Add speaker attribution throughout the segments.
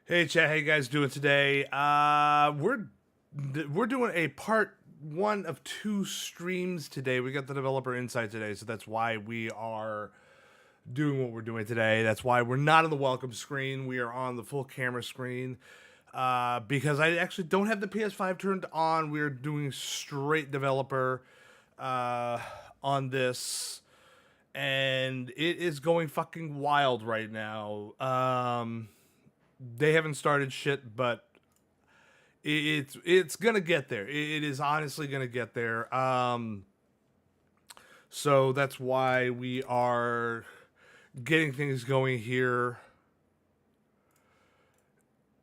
Speaker 1: Hey chat, how you guys doing today? We're doing a part one of two streams today. We got the developer insight today, so that's why we are doing what we're doing today. That's why we're not on the welcome screen. We are on the full camera screen. Because I actually don't have the PS5 turned on. We're doing straight developer uh, on this, and it is going fucking wild right now. They haven't started shit, but it's gonna get there. It is honestly gonna get there. So that's why we are getting things going here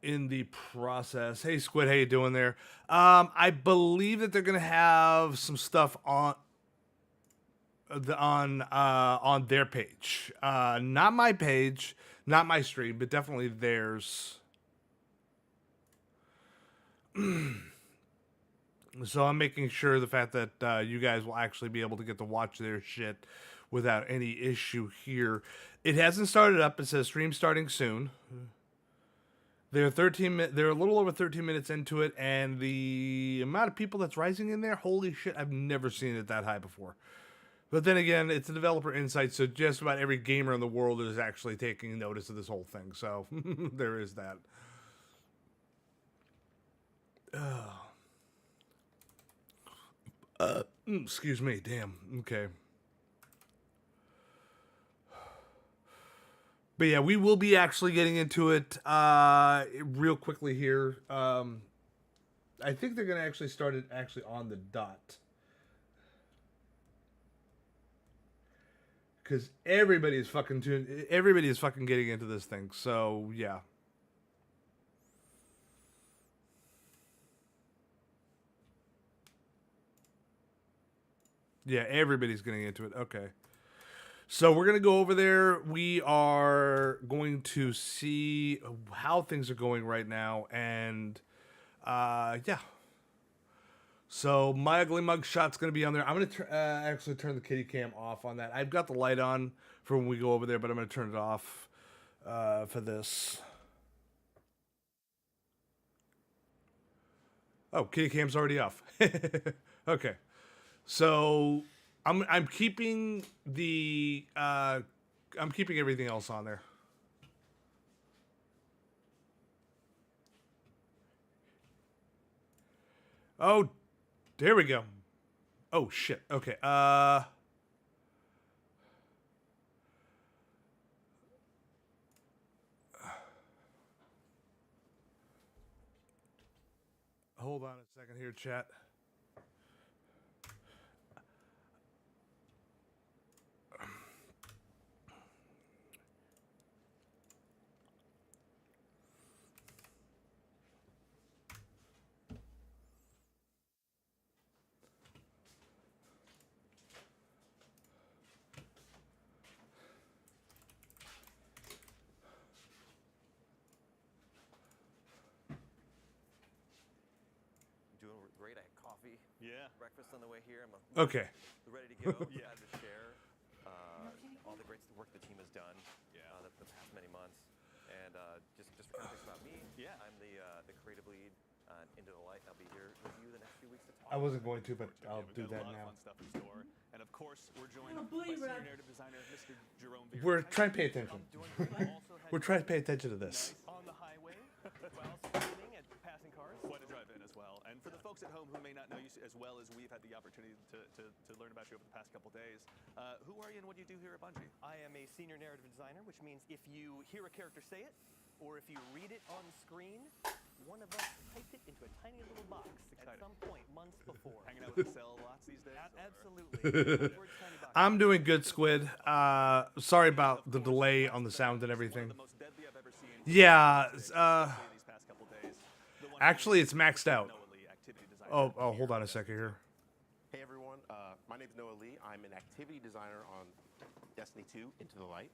Speaker 1: in the process. Hey Squid, how you doing there? I believe that they're gonna have some stuff on their page. Not my page, not my stream, but definitely theirs. So I'm making sure the fact that you guys will actually be able to get to watch their shit without any issue here. It hasn't started up. It says stream starting soon. They're They're a little over 13 minutes into it, and the amount of people that's rising in there, holy shit! I've never seen it that high before. But then again, it's a developer insight, so just about every gamer in the world is actually taking notice of this whole thing. So there is that. Excuse me. Damn. Okay. But yeah, we will be actually getting into it real quickly here. I think they're gonna actually start it actually on the dot, because everybody is fucking tuned. Everybody is fucking getting into this thing. So yeah. Yeah, everybody's getting into it. Okay. So we're going to go over there. We are going to see how things are going right now. And yeah. So my ugly mug shot's going to be on there. I'm going to actually turn the kitty cam off on that. I've got the light on for when we go over there, but I'm going to turn it off for this. Oh, kitty cam's already off. Okay. So I'm keeping the I'm keeping everything else on there. Oh, there we go. Oh shit. Okay. Hold on a second here, chat.
Speaker 2: Doing great. I had coffee.
Speaker 3: Yeah.
Speaker 2: Breakfast on the way here. I'm
Speaker 1: Okay.
Speaker 2: ready to go. Yeah. To share all the great work the team has done.
Speaker 3: Yeah.
Speaker 2: The past many months, and just for context about me.
Speaker 3: Yeah.
Speaker 2: I'm the creative lead Into the Light. I'll be here with you the next few weeks to talk.
Speaker 1: I wasn't going to, but I'll do
Speaker 3: We've got
Speaker 1: that
Speaker 3: a lot
Speaker 1: now.
Speaker 3: of fun stuff in store. And of course, we're joined by
Speaker 4: believe
Speaker 3: senior
Speaker 4: it.
Speaker 3: narrative designer Mr. Jerome Beard.
Speaker 1: We're trying to pay attention.
Speaker 3: Doing great. Also had
Speaker 1: We're trying to pay attention to this.
Speaker 3: nice on the highway while speeding and passing cars. Quite a drive in as well. And for the folks at home who may not know you as well as we've had the opportunity to learn about you over the past couple days, who are you and what do you do here at Bungie?
Speaker 2: I am a senior narrative designer, which means if you hear a character say it, or if you read it on screen, one of us typed it into a tiny little box at some point months before.
Speaker 3: Hanging out with Excel lots these days?
Speaker 2: Absolutely. Word's tiny box.
Speaker 1: I'm doing good, Squid. Sorry about the delay on the sound and everything.
Speaker 3: The most deadly I've ever seen.
Speaker 1: Yeah.
Speaker 3: These past couple days. The one
Speaker 1: Actually, it's maxed out.
Speaker 3: Noah Lee, activity designer.
Speaker 1: Oh, hold on a second here.
Speaker 5: Hey everyone, my name is Noah Lee. I'm an activity designer on Destiny 2 Into the Light.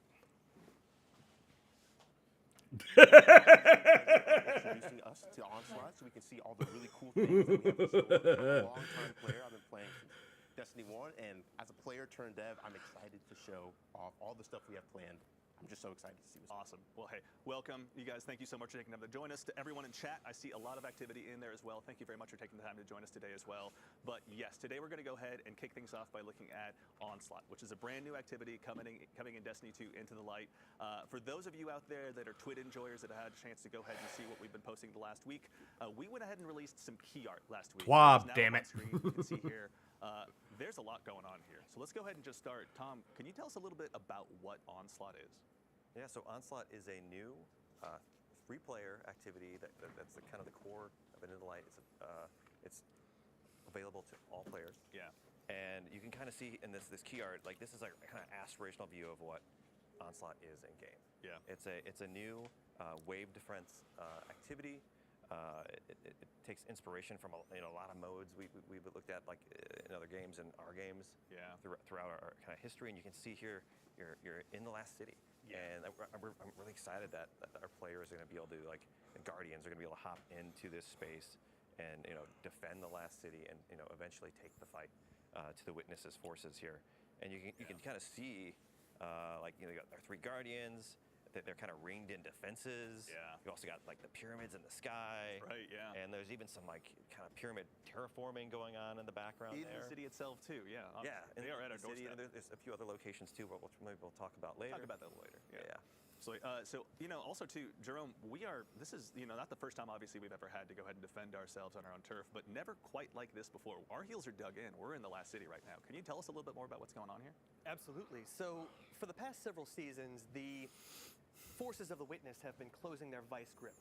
Speaker 5: Introducing us to Onslaught so we can see all the really cool things that we have in store. I'm a long-time player. I've been playing since Destiny 1, and as a player turned dev, I'm excited to show off all the stuff we have planned I'm just so excited to see what's
Speaker 3: Awesome. Well, hey, welcome. You guys, thank you so much for taking the time to join us. To everyone in chat, I see a lot of activity in there as well. Thank you very much for taking the time to join us today as well. But yes, today we're going to go ahead and kick things off by looking at Onslaught, which is a brand new activity coming in Destiny 2 into the light. For those of you out there that are Twit enjoyers that have had a chance to go ahead and see what we've been posting the last week, we went ahead and released some key art last week.
Speaker 1: Twab,
Speaker 3: Now
Speaker 1: damn
Speaker 3: on
Speaker 1: it.
Speaker 3: screen, you can see here. There's a lot going on here. So let's go ahead and just start. Tom, can you tell us a little bit about what Onslaught is?
Speaker 2: Yeah, so Onslaught is a new free-player activity that's kind of the core of it in the light. It's available to all players.
Speaker 3: Yeah.
Speaker 2: And you can kind of see in this key art, like this is like a kind of aspirational view of what Onslaught is in game.
Speaker 3: Yeah.
Speaker 2: It's a new wave defense activity. It takes inspiration from a lot of modes we've looked at, like in other games and our games.
Speaker 3: Yeah.
Speaker 2: Throughout our kind of history, and you can see here you're in the last city.
Speaker 3: Yeah.
Speaker 2: And I'm really excited that our players are going to be able to, like, the Guardians are going to be able to hop into this space and defend the last city and eventually take the fight to the Witnesses forces here. And you can kind of see you got our 3 Guardians. They're kind of ringed in defenses.
Speaker 3: Yeah.
Speaker 2: You also got like the pyramids in the sky.
Speaker 3: Right, yeah.
Speaker 2: And there's even some like kind of pyramid terraforming going on in the background
Speaker 3: In
Speaker 2: there.
Speaker 3: the city itself too, yeah.
Speaker 2: Yeah,
Speaker 3: They are at our
Speaker 2: the city,
Speaker 3: doorstep.
Speaker 2: and there's a few other locations too, but maybe we'll talk about later.
Speaker 3: Talk about that a little later.
Speaker 2: Yeah.
Speaker 3: So, also too, Jerome, this is, not the first time obviously we've ever had to go ahead and defend ourselves on our own turf, but never quite like this before. Our heels are dug in. We're in the last city right now. Can you tell us a little bit more about what's going on here?
Speaker 2: Absolutely. So for the past several seasons, the forces of the Witness have been closing their vice grip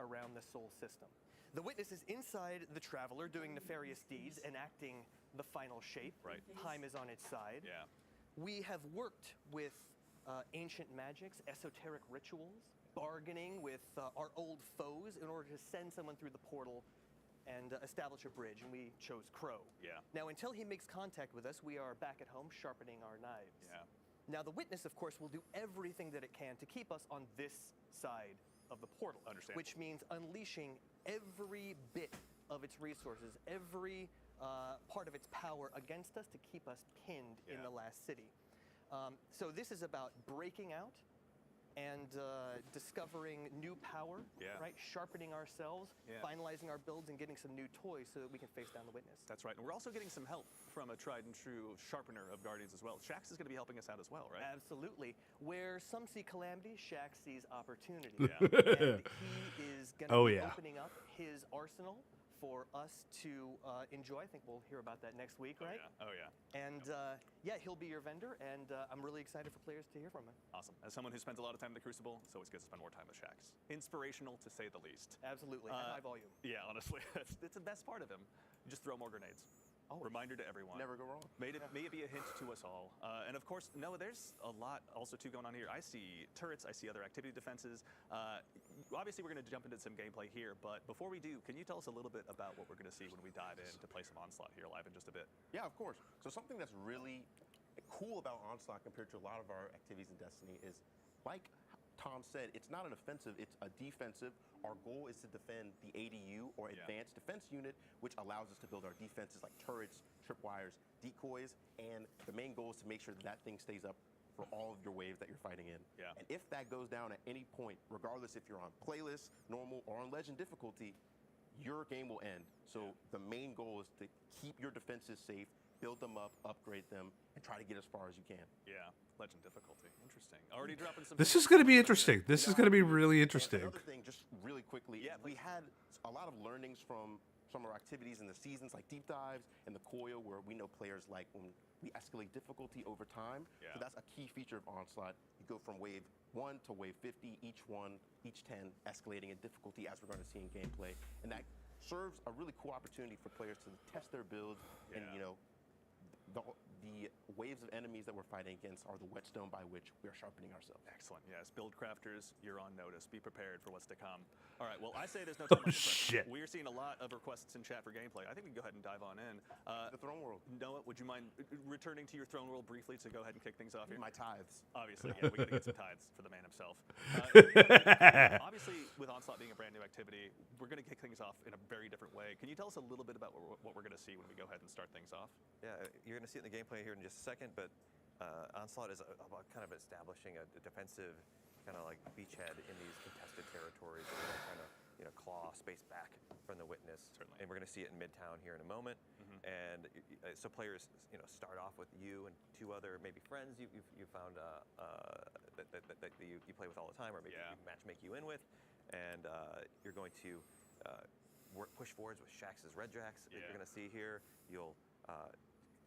Speaker 2: around the Sol system. The Witness is inside the Traveler doing nefarious deeds, enacting the final shape.
Speaker 3: Right.
Speaker 2: Time is on its side.
Speaker 3: Yeah.
Speaker 2: We have worked with ancient magics, esoteric rituals, bargaining with our old foes in order to send someone through the portal and establish a bridge, and we chose Crow.
Speaker 3: Yeah.
Speaker 2: Now, until he makes contact with us, we are back at home sharpening our knives.
Speaker 3: Yeah.
Speaker 2: Now, the Witness, of course, will do everything that it can to keep us on this side of the portal.
Speaker 3: Understand.
Speaker 2: Which means unleashing every bit of its resources, every part of its power against us to keep us pinned in the last city. So this is about breaking out and discovering new power, right? Sharpening ourselves, finalizing our builds, and getting some new toys so that we can face down the Witness.
Speaker 3: That's right. And we're also getting some help from a tried and true sharpener of Guardians as well. Shax is going to be helping us out as well, right?
Speaker 2: Absolutely. Where some see calamity, Shax sees opportunity.
Speaker 3: Yeah.
Speaker 2: And he is going to be opening up his arsenal for us to enjoy. I think we'll hear about that next week, right?
Speaker 3: Oh, yeah.
Speaker 2: And he'll be your vendor, and I'm really excited for players to hear from him.
Speaker 3: Awesome. As someone who spends a lot of time in the Crucible, it's always good to spend more time with Shax. Inspirational, to say the least.
Speaker 2: Absolutely, at high volume.
Speaker 3: Yeah, honestly, it's the best part of him. Just throw more grenades.
Speaker 2: Oh,
Speaker 3: Reminder to everyone.
Speaker 5: Never go wrong.
Speaker 3: May it be a hint to us all. And of course, Noah, there's a lot also too going on here. I see turrets, I see other activity defenses. Obviously, we're going to jump into some gameplay here, but before we do, can you tell us a little bit about what we're going to see when we dive in to play some Onslaught here live in just a bit?
Speaker 5: Yeah, of course. So something that's really cool about Onslaught compared to a lot of our activities in Destiny is, like Tom said, it's not an offensive, it's a defensive. Our goal is to defend the ADU, or Advanced Defense Unit, which allows us to build our defenses like turrets, tripwires, decoys, and the main goal is to make sure that thing stays up for all of your waves that you're fighting in.
Speaker 3: Yeah.
Speaker 5: And if that goes down at any point, regardless if you're on playlist, normal, or on legend difficulty, your game will end. So the main goal is to keep your defenses safe, build them up, upgrade them, and try to get as far as you can.
Speaker 3: Yeah, legend difficulty. Interesting. Already dropping some.
Speaker 1: This is going to be interesting. This is going to be really interesting.
Speaker 5: Another thing, just really quickly, we had a lot of learnings from some of our activities in the seasons, like deep dives and the coil, where we know players like when we escalate difficulty over time. So that's a key feature of Onslaught. You go from wave 1 to wave 50, each 10 escalating in difficulty, as we're going to see in gameplay, and that serves a really cool opportunity for players to test their builds and the waves of enemies that we're fighting against are the whetstone by which we are sharpening ourselves.
Speaker 3: Excellent. Yes, build crafters, you're on notice. Be prepared for what's to come. All right. Well, I say there's no time like the present.
Speaker 1: Shit.
Speaker 3: We are seeing a lot of requests in chat for gameplay. I think we can go ahead and dive on in.
Speaker 5: The Throne World.
Speaker 3: Noah, would you mind returning to your Throne World briefly to go ahead and kick things off here?
Speaker 5: My tithes.
Speaker 3: Obviously, yeah, we got to get some tithes for the man himself. Obviously, with Onslaught being a brand new activity, we're going to kick things off in a very different way. Can you tell us a little bit about what we're going to see when we go ahead and start things off?
Speaker 2: Yeah, you're going to see it in the gameplay here in just a second, but
Speaker 4: Onslaught is about kind of establishing a defensive kind of like beachhead in these contested territories where they're trying to claw space back from the witness.
Speaker 3: Certainly.
Speaker 4: And we're going to see it in Midtown here in a moment. And so players start off with you and 2 other maybe friends you found that you play with all the time, or maybe you matchmake you in with, and you're going to push forwards with Shax's Red Jacks that you're going to see here. You'll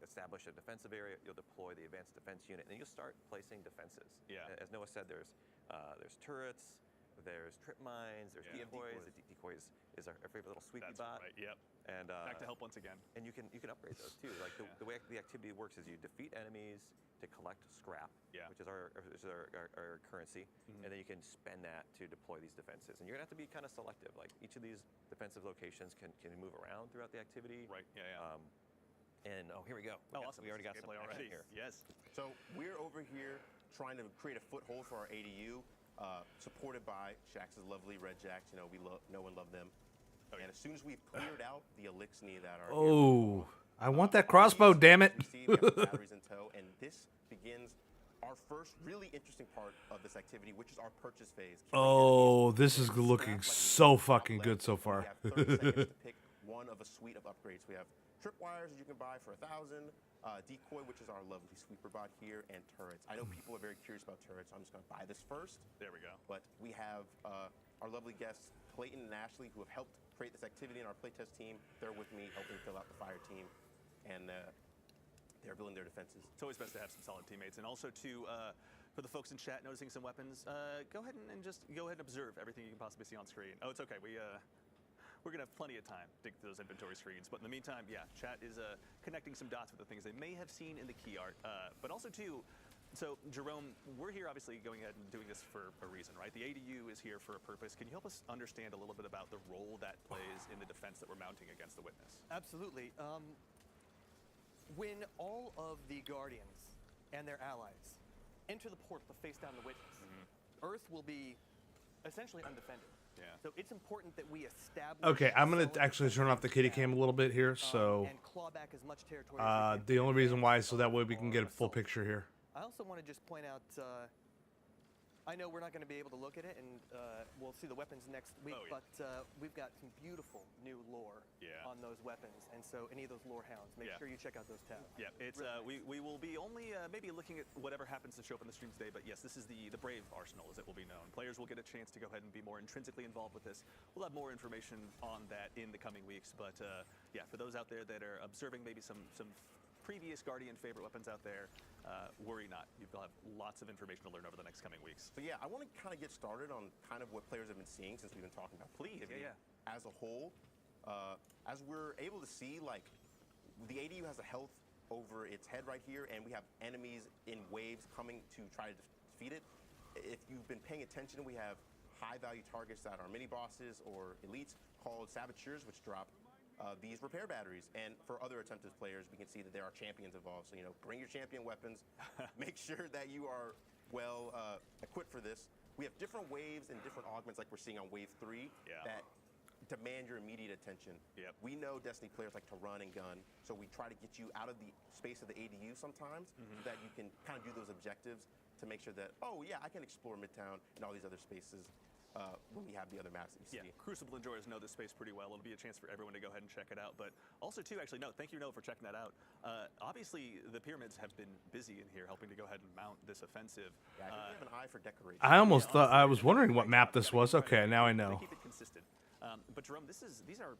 Speaker 4: establish a defensive area. You'll deploy the advanced defense unit, and you'll start placing defenses.
Speaker 3: Yeah.
Speaker 4: As Noah said, there's turrets, there's trip mines, there's decoys. The decoys is our favorite little sweepy bot.
Speaker 3: Right. Yep.
Speaker 4: And
Speaker 3: Back to help once again.
Speaker 4: And you can upgrade those too. Like the way the activity works is you defeat enemies to collect scrap, which is our currency, and then you can spend that to deploy these defenses. And you're gonna have to be kind of selective. Like each of these defensive locations can move around throughout the activity.
Speaker 3: Right. Yeah.
Speaker 4: And here we go.
Speaker 3: Awesome.
Speaker 4: We already got some
Speaker 3: gameplay
Speaker 4: action
Speaker 3: already.
Speaker 4: here.
Speaker 3: Yes.
Speaker 5: So we're over here trying to create a foothold for our ADU, supported by Shax's lovely Red Jacks. We know and love them. And as soon as we've cleared out the Elixni that are
Speaker 1: Oh, I want that crossbow, damn it.
Speaker 5: we have the batteries in tow, and this begins our first really interesting part of this activity, which is our purchase phase.
Speaker 1: Oh, this is looking so fucking good so far.
Speaker 5: We have 30 seconds to pick one of a suite of upgrades. We have tripwires that you can buy for 1,000, decoy, which is our lovely sweeper bot here, and turrets. I know people are very curious about turrets, so I'm just going to buy this first.
Speaker 3: There we go.
Speaker 5: But we have our lovely guests, Clayton and Ashley, who have helped create this activity in our playtest team. They're with me, helping fill out the fire team, and they're building their defenses.
Speaker 3: It's always best to have some solid teammates, and also for the folks in chat noticing some weapons, go ahead and just go ahead and observe everything you can possibly see on screen. Oh, it's okay. We're going to have plenty of time to dig through those inventory screens. But in the meantime, chat is connecting some dots with the things they may have seen in the key art. But also, too, so Jerome, we're here obviously going ahead and doing this for a reason, right? The ADU is here for a purpose. Can you help us understand a little bit about the role that plays in the defense that we're mounting against the witness?
Speaker 2: Absolutely. When all of the Guardians and their allies enter the port to face down the witness, Earth will be essentially undefended.
Speaker 3: Yeah.
Speaker 2: So it's important that we establish.
Speaker 1: Okay, I'm gonna
Speaker 2: solid
Speaker 1: actually turn off the kitty cam a little bit here, so
Speaker 2: and claw back as much territory as we can
Speaker 1: the only reason why is so
Speaker 2: defend
Speaker 1: that way we can get a full
Speaker 2: assault.
Speaker 1: picture here.
Speaker 2: I also want to just point out, I know we're not going to be able to look at it, and we'll see the weapons next week,
Speaker 3: Oh, yeah.
Speaker 2: but we've got some beautiful new lore on those weapons, and so any of those lore hounds, make sure you check out those tabs.
Speaker 3: Yeah, it's
Speaker 2: Really
Speaker 3: we will be only maybe looking at whatever happens to show up on the stream today, but yes, this is the Brave Arsenal, as it will be known. Players will get a chance to go ahead and be more intrinsically involved with this. We'll have more information on that in the coming weeks, but for those out there that are observing maybe some previous Guardian favorite weapons out there, worry not. You'll have lots of information to learn over the next coming weeks.
Speaker 5: So I want to kind of get started on kind of what players have been seeing since we've been talking about activity as a whole. As we're able to see, like, the ADU has a health over its head right here, and we have enemies in waves coming to try to defeat it. If you've been paying attention, we have high-value targets that are mini-bosses or elites called saboteurs, which drop these repair batteries. And for other attempted players, we can see that there are champions involved. So, bring your champion weapons. Make sure that you are well equipped for this. We have different waves and different augments like we're seeing on Wave 3 that demand your immediate attention.
Speaker 3: Yep.
Speaker 5: We know Destiny players like to run and gun, so we try to get you out of the space of the ADU sometimes so that you can kind of do those objectives to make sure that, I can explore Midtown and all these other spaces when we have the other maps that you see.
Speaker 3: Crucible enjoyers know this space pretty well. It'll be a chance for everyone to go ahead and check it out. But also, too, actually, thank you, Noah, for checking that out. Obviously, the pyramids have been busy in here helping to go ahead and mount this offensive.
Speaker 5: Yeah, I think we have an eye for decoration.
Speaker 1: I almost thought I was wondering what map this was. Okay, now I know.
Speaker 3: They keep it consistent. But Jerome, these are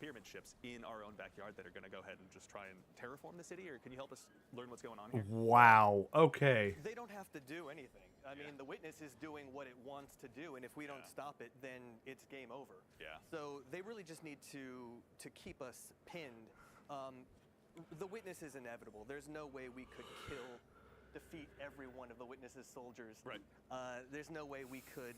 Speaker 3: pyramid ships in our own backyard that are going to go ahead and just try and terraform the city, or can you help us learn what's going on here?
Speaker 1: Wow. Okay.
Speaker 2: They don't have to do anything. I mean, the witness is doing what it wants to do, and if we don't stop it, then it's game over.
Speaker 3: Yeah.
Speaker 2: So they really just need to keep us pinned. The witness is inevitable. There's no way we could defeat every one of the witness's soldiers.
Speaker 3: Right.
Speaker 2: There's no way we could,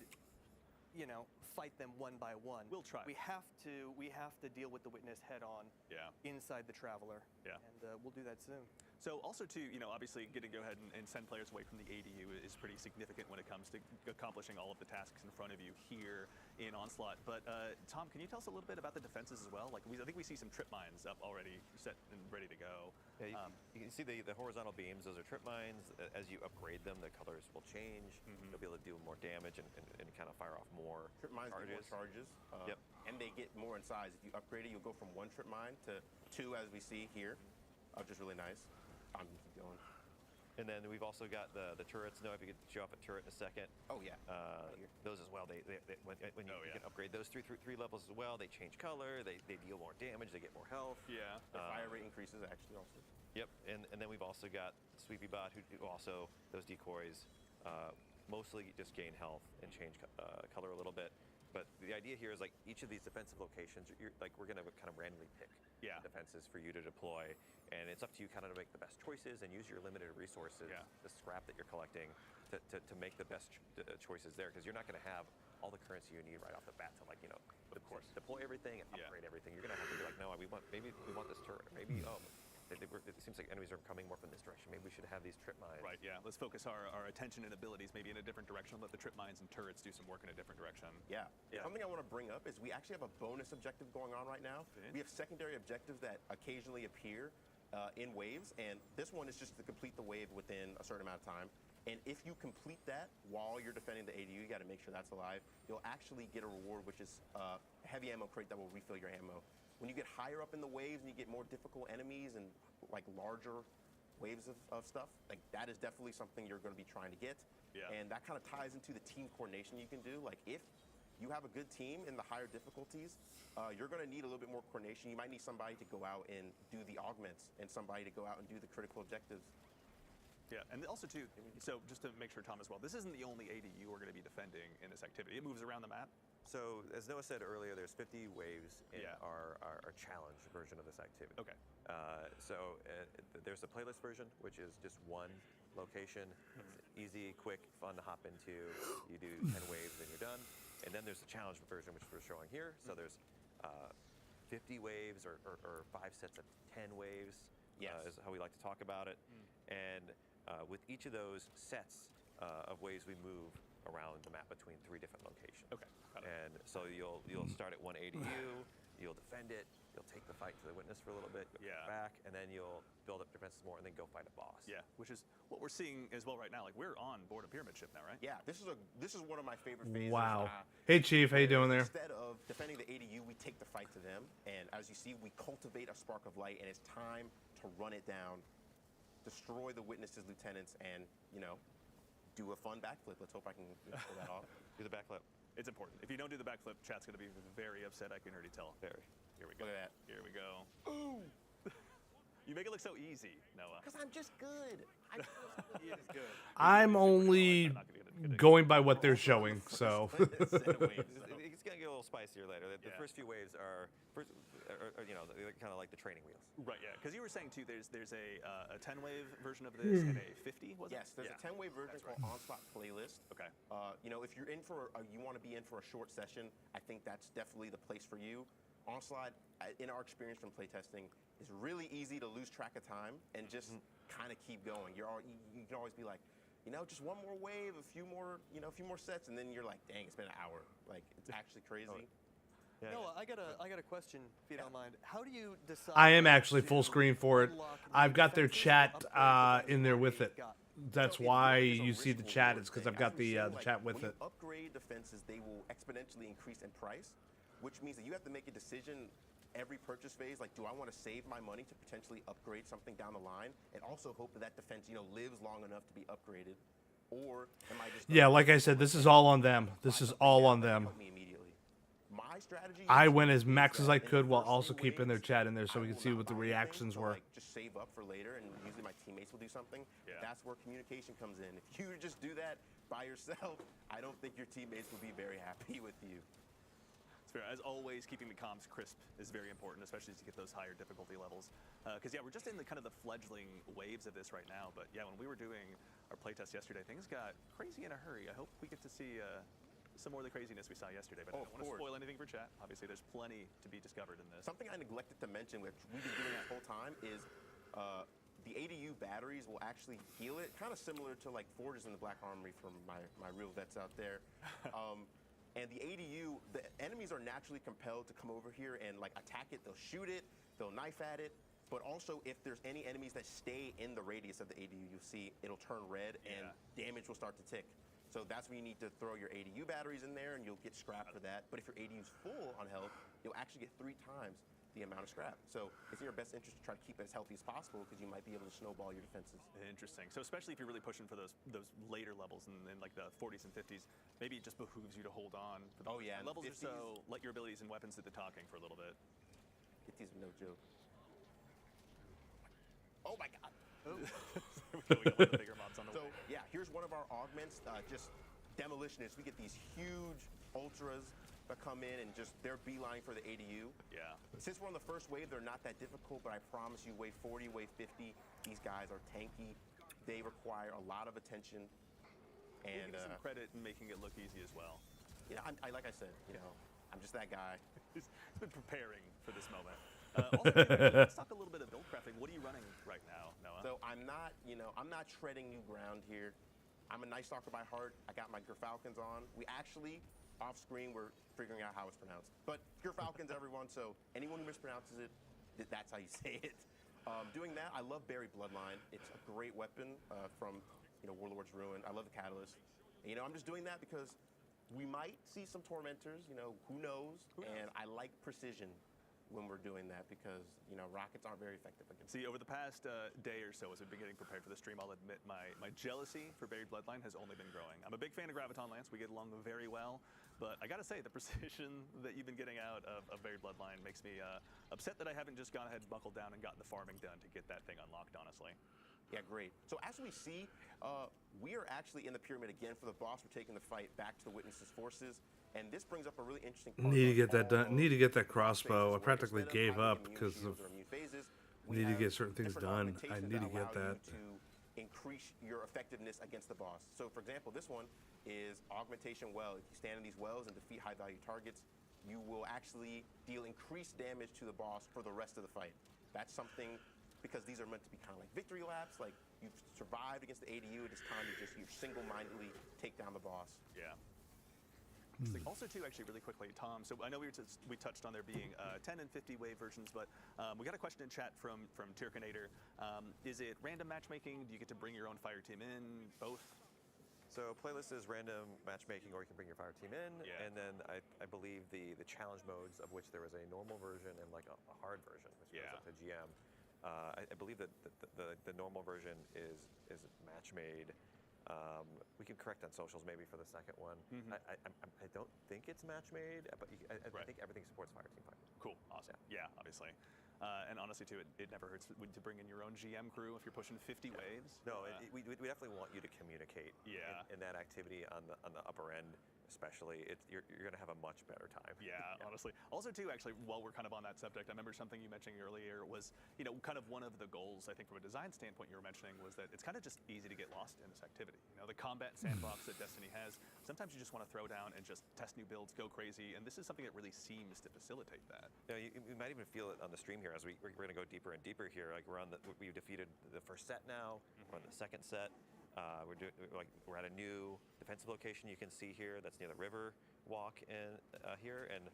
Speaker 2: fight them one by one.
Speaker 3: We'll try.
Speaker 2: We have to deal with the witness head on.
Speaker 3: Yeah.
Speaker 2: Inside the Traveler.
Speaker 3: Yeah.
Speaker 2: And we'll do that soon.
Speaker 3: So also too, obviously getting to go ahead and send players away from the ADU is pretty significant when it comes to accomplishing all of the tasks in front of you here in Onslaught. But Tom, can you tell us a little bit about the defenses as well? Like I think we see some trip mines up already set and ready to go.
Speaker 4: Yeah, you can see the horizontal beams. Those are trip mines. As you upgrade them, the colors will change. You'll be able to do more damage and kind of fire off more
Speaker 5: Trip mines get more charges.
Speaker 4: Yep.
Speaker 5: And they get more in size. If you upgrade it, you'll go from 1 trip mine to 2, as we see here, which is really nice. I'm gonna keep going.
Speaker 4: And then we've also got the turrets. If you could show off a turret in a second.
Speaker 5: Oh yeah.
Speaker 4: Those as well. When you can upgrade those three levels as well, they change color. They deal more damage. They get more health.
Speaker 3: Yeah.
Speaker 5: The fire rate increases actually also.
Speaker 4: Yep. And then we've also got Sweepy Bot, who also those decoys mostly just gain health and change color a little bit. But the idea here is like each of these defensive locations, we're going to kind of randomly pick defenses for you to deploy, and it's up to you kind of to make the best choices and use your limited resources, the scrap that you're collecting, to make the best choices there, because you're not going to have all the currency you need right off the bat to deploy everything and upgrade everything. You're going to have to be like, no, maybe we want this turret, maybe it seems like enemies are coming more from this direction. Maybe we should have these trip mines.
Speaker 3: Right, yeah. Let's focus our attention and abilities maybe in a different direction. Let the trip mines and turrets do some work in a different direction.
Speaker 5: Yeah. Something I want to bring up is we actually have a bonus objective going on right now. We have secondary objectives that occasionally appear in waves, and this one is just to complete the wave within a certain amount of time. And if you complete that while you're defending the ADU, you got to make sure that's alive. You'll actually get a reward, which is a heavy ammo crate that will refill your ammo. When you get higher up in the waves and you get more difficult enemies and like larger waves of stuff, like that is definitely something you're going to be trying to get. Yeah. And that kind of ties into the team coordination you can do. Like if you have a good team in the higher difficulties, you're going to need a little bit more coordination. You might need somebody to go out and do the augments and somebody to go out and do the critical objectives.
Speaker 3: Yeah, and also too, so just to make sure, Tom, as well, this isn't the only ADU we're going to be defending in this activity. It moves around the map.
Speaker 4: So, as Noah said earlier, there's 50 waves in our challenge version of this activity.
Speaker 3: Okay.
Speaker 4: There's the playlist version, which is just one location. It's easy, quick, fun to hop into. You do 10 waves and you're done. And then there's the challenge version, which we're showing here. So there's 50 waves or 5 sets of 10 waves, is how we like to talk about it. And with each of those sets of waves, we move around the map between 3 different locations.
Speaker 3: Okay.
Speaker 4: And so you'll start at one ADU, you'll defend it, you'll take the fight to the witness for a little bit, go back, and then you'll build up defenses more, and then go fight a boss.
Speaker 3: Yeah, which is what we're seeing as well right now. Like we're on board a pyramid ship now, right?
Speaker 5: Yeah, this is one of my favorite phases.
Speaker 1: Wow. Hey Chief, how you doing there?
Speaker 5: Instead of defending the ADU, we take the fight to them, and as you see, we cultivate a spark of light, and it's time to run it down, destroy the witnesses, lieutenants, and do a fun backflip. Let's hope I can pull that off.
Speaker 4: Do the backflip.
Speaker 3: It's important. If you don't do the backflip, chat's going to be very upset. I can already tell.
Speaker 4: Very.
Speaker 3: Here we go.
Speaker 5: Look at that.
Speaker 3: Here we go.
Speaker 5: Ooh.
Speaker 3: You make it look so easy, Noah.
Speaker 5: Because I'm just good. I'm just good. He is good.
Speaker 1: I'm only going by what they're showing, so.
Speaker 4: It's going to get a little spicier later. The first few waves are kind of like the training wheels.
Speaker 3: Right, yeah. Because you were saying, too, there's a 10-wave version of this and a 50, was it?
Speaker 5: Yes, there's a 10-wave version called Onslaught Playlist.
Speaker 3: Okay.
Speaker 5: If you're in for, you want to be in for a short session, I think that's definitely the place for you. Onslaught, in our experience from playtesting, is really easy to lose track of time and just kind of keep going. You can always be like, just one more wave, a few more sets, and then you're like, dang, it's been an hour. Like, it's actually crazy.
Speaker 2: Yeah. Noah, I got a question, if you don't mind. How do you decide?
Speaker 1: I am actually full screen for it. I've got their chat in there with it. That's why you see the chat. It's because I've got the chat with it.
Speaker 5: When you upgrade defenses, they will exponentially increase in price, which means that you have to make a decision every purchase phase. Like, do I want to save my money to potentially upgrade something down the line, and also hope that defense, lives long enough to be upgraded, or am I just?
Speaker 1: Yeah, like I said, this is all on them. This is all on them.
Speaker 5: My strategy.
Speaker 1: I went as max as I could while also keeping their chat in there so we could see what the reactions were.
Speaker 5: Just save up for later, and usually my teammates will do something.
Speaker 3: Yeah.
Speaker 5: That's where communication comes in. If you just do that by yourself, I don't think your teammates will be very happy with you.
Speaker 3: It's fair. As always, keeping the comms crisp is very important, especially as you get those higher difficulty levels. Because we're just in the kind of the fledgling waves of this right now. But yeah, when we were doing our playtest yesterday, things got crazy in a hurry. I hope we get to see some more of the craziness we saw yesterday, but I don't want to spoil anything for chat. Obviously, there's plenty to be discovered in this.
Speaker 5: Something I neglected to mention, which we've been doing this whole time, is the ADU batteries will actually heal it, kind of similar to like Forges in the Black Armory from my real vets out there. And the ADU, the enemies are naturally compelled to come over here and like attack it. They'll shoot it, they'll knife at it. But also, if there's any enemies that stay in the radius of the ADU, you'll see it'll turn red and damage will start to tick. So that's when you need to throw your ADU batteries in there and you'll get scrap for that. But if your ADU's full on health, you'll actually get 3 times the amount of scrap. So it's in your best interest to try to keep it as healthy as possible because you might be able to snowball your defenses.
Speaker 3: Interesting. So especially if you're really pushing for those later levels in like the 40s and 50s, maybe it just behooves you to hold on. For the levels or so, let your abilities and weapons do the talking for a little bit.
Speaker 5: 50s are no joke. Oh my God.
Speaker 3: We got one of the bigger mobs on the way.
Speaker 5: Yeah, here's one of our augments, just demolitionists. We get these huge ultras that come in and just they're beeline for the ADU.
Speaker 3: Yeah.
Speaker 5: Since we're on the first wave, they're not that difficult, but I promise you, wave 40, wave 50, these guys are tanky. They require a lot of attention. And
Speaker 3: give you some credit in making it look easy as well.
Speaker 5: Yeah, like I said, I'm just that guy.
Speaker 3: He's been preparing for this moment. Also, let's talk a little bit of build crafting. What are you running right now, Noah?
Speaker 5: So I'm not treading new ground here. I'm a Night Stalker by heart. I got my Gerfalcons on. We actually, off screen, we're figuring out how it's pronounced. But Gerfalcons, everyone, so anyone who mispronounces it, that's how you say it. Doing that, I love Buried Bloodline. It's a great weapon from Warlord's Ruin. I love the Catalyst. And, I'm just doing that because we might see some Tormentors, who knows? And I like precision when we're doing that because, rockets aren't very effective against
Speaker 3: See, over the past day or so, as we've been getting prepared for the stream, I'll admit my jealousy for Buried Bloodline has only been growing. I'm a big fan of Graviton Lance. We get along very well. But I gotta say, the precision that you've been getting out of Buried Bloodline makes me upset that I haven't just gone ahead and buckled down and gotten the farming done to get that thing unlocked, honestly.
Speaker 5: Yeah, great. So as we see, we are actually in the pyramid again for the boss. We're taking the fight back to the Witness's forces. And this brings up a really interesting part.
Speaker 1: Need to get that done. Need to get that crossbow. I practically gave up because of need to get certain things done. I need to get that.
Speaker 5: To increase your effectiveness against the boss. So for example, this one is Augmentation Well. If you stand in these wells and defeat high value targets, you will actually deal increased damage to the boss for the rest of the fight. That's something, because these are meant to be kind of like victory laps, like you've survived against the ADU, it is time to just single-mindedly take down the boss.
Speaker 3: Yeah. Also, too, actually, really quickly, Tom, so I know we touched on there being 10 and 50 wave versions, but we got a question in chat from Tirkinator. Is it random matchmaking? Do you get to bring your own fire team in? Both?
Speaker 4: So playlist is random matchmaking, or you can bring your fire team in.
Speaker 3: Yeah.
Speaker 4: And then I believe the challenge modes, of which there is a normal version and like a hard version, which goes up to GM. I believe that the normal version is match made. We can correct on socials maybe for the second one. I don't think it's match made, but I think everything supports fire team fight.
Speaker 3: Cool, awesome. Yeah, obviously. And honestly, too, it never hurts to bring in your own GM crew if you're pushing 50 waves.
Speaker 4: No, we definitely want you to communicate in that activity on the upper end. Especially, you're going to have a much better time.
Speaker 3: Yeah, honestly. Also, too, actually, while we're kind of on that subject, I remember something you mentioned earlier was, kind of one of the goals, I think, from a design standpoint you were mentioning was that it's kind of just easy to get lost in this activity. The combat sandbox that Destiny has, sometimes you just want to throw down and just test new builds, go crazy, and this is something that really seems to facilitate that.
Speaker 4: You might even feel it on the stream here as we're going to go deeper and deeper here. Like we've defeated the first set now, we're on the second set. We're at a new defensive location you can see here that's near the river walk in here, and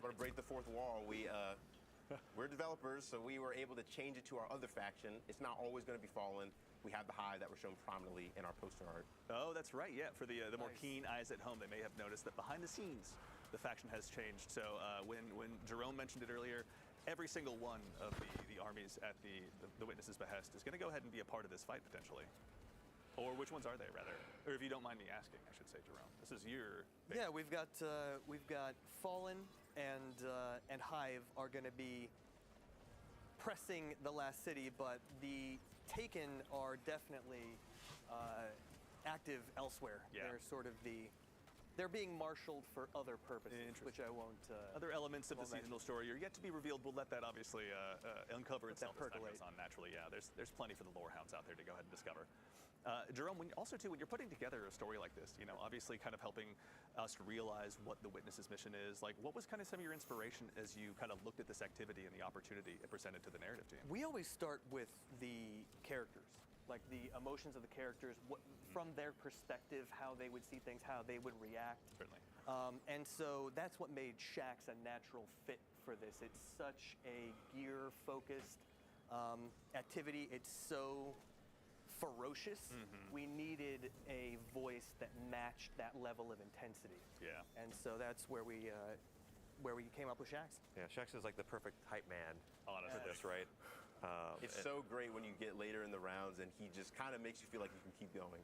Speaker 5: we're to break the fourth wall. We're developers, so we were able to change it to our other faction. It's not always going to be Fallen. We have the hive that we're shown prominently in our poster art.
Speaker 3: Oh, that's right. Yeah, for the more keen eyes at home, they may have noticed that behind the scenes, the faction has changed. So when Jerome mentioned it earlier, every single one of the armies at the Witness's behest is going to go ahead and be a part of this fight potentially. Or which ones are they, rather? Or if you don't mind me asking, I should say, Jerome. This is your big...
Speaker 2: Yeah, we've got Fallen and Hive are going to be pressing the last city, but the Taken are definitely active elsewhere.
Speaker 3: Yeah.
Speaker 2: They're sort of they're being marshaled for other purposes, which I won't.
Speaker 3: Other elements of the seasonal story are yet to be revealed. We'll let that obviously uncover itself as time goes on naturally. Yeah, there's plenty for the lore hounds out there to go ahead and discover. Jerome, when you're putting together a story like this, obviously kind of helping us realize what the Witness's mission is, like what was kind of some of your inspiration as you kind of looked at this activity and the opportunity it presented to the narrative team?
Speaker 2: We always start with the characters, like the emotions of the characters, from their perspective, how they would see things, how they would react.
Speaker 3: Certainly.
Speaker 2: And so that's what made Shaxx a natural fit for this. It's such a gear-focused activity. It's so ferocious. We needed a voice that matched that level of intensity.
Speaker 3: Yeah.
Speaker 2: And so that's where we came up with Shaxx.
Speaker 4: Yeah, Shaxx is like the perfect hype man
Speaker 3: Honestly.
Speaker 4: for this, right?
Speaker 5: It's so great when you get later in the rounds and he just kind of makes you feel like you can keep going.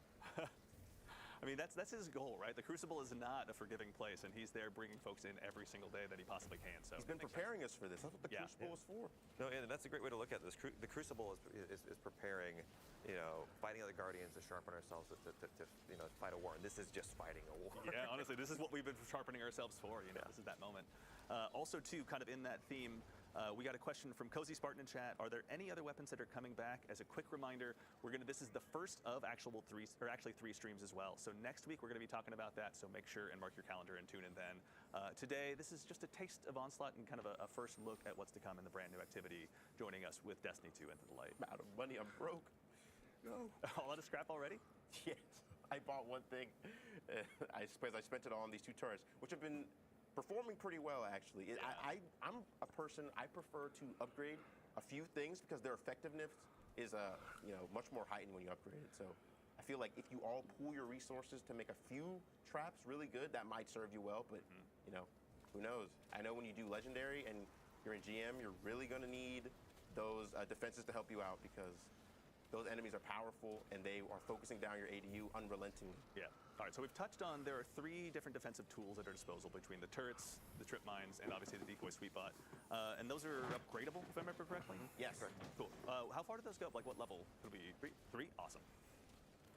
Speaker 3: I mean, that's his goal, right? The Crucible is not a forgiving place, and he's there bringing folks in every single day that he possibly can. So
Speaker 5: He's been preparing us for this. That's what the Crucible is for.
Speaker 4: No, and that's a great way to look at this. The Crucible is preparing, fighting other Guardians to sharpen ourselves to fight a war. And this is just fighting a war.
Speaker 3: Yeah, honestly, this is what we've been sharpening ourselves for. This is that moment. Also, too, kind of in that theme, we got a question from Cozy Spartan in chat. Are there any other weapons that are coming back? As a quick reminder, this is the first of actually three streams as well. So next week we're going to be talking about that. So make sure and mark your calendar and tune in then. Today, this is just a taste of Onslaught and kind of a first look at what's to come in the brand new activity. Joining us with Destiny 2 Into the Light.
Speaker 5: I'm out of money. I'm broke. No.
Speaker 3: All out of scrap already?
Speaker 5: Yes. I bought one thing. I suppose I spent it all on these 2 turrets, which have been performing pretty well, actually. I'm a person, I prefer to upgrade a few things because their effectiveness is much more heightened when you upgrade it. So I feel like if you all pool your resources to make a few traps really good, that might serve you well, but who knows? I know when you do Legendary and you're in GM, you're really going to need those defenses to help you out because those enemies are powerful and they are focusing down your ADU unrelentingly.
Speaker 3: Yeah. All right, so we've touched on there are 3 different defensive tools at our disposal between the turrets, the trip mines, and obviously the decoy sweep bot. And those are upgradable, if I remember correctly?
Speaker 5: Yes.
Speaker 3: Correct. Cool. How far do those go up? Like what level? It'll be 3? 3? Awesome.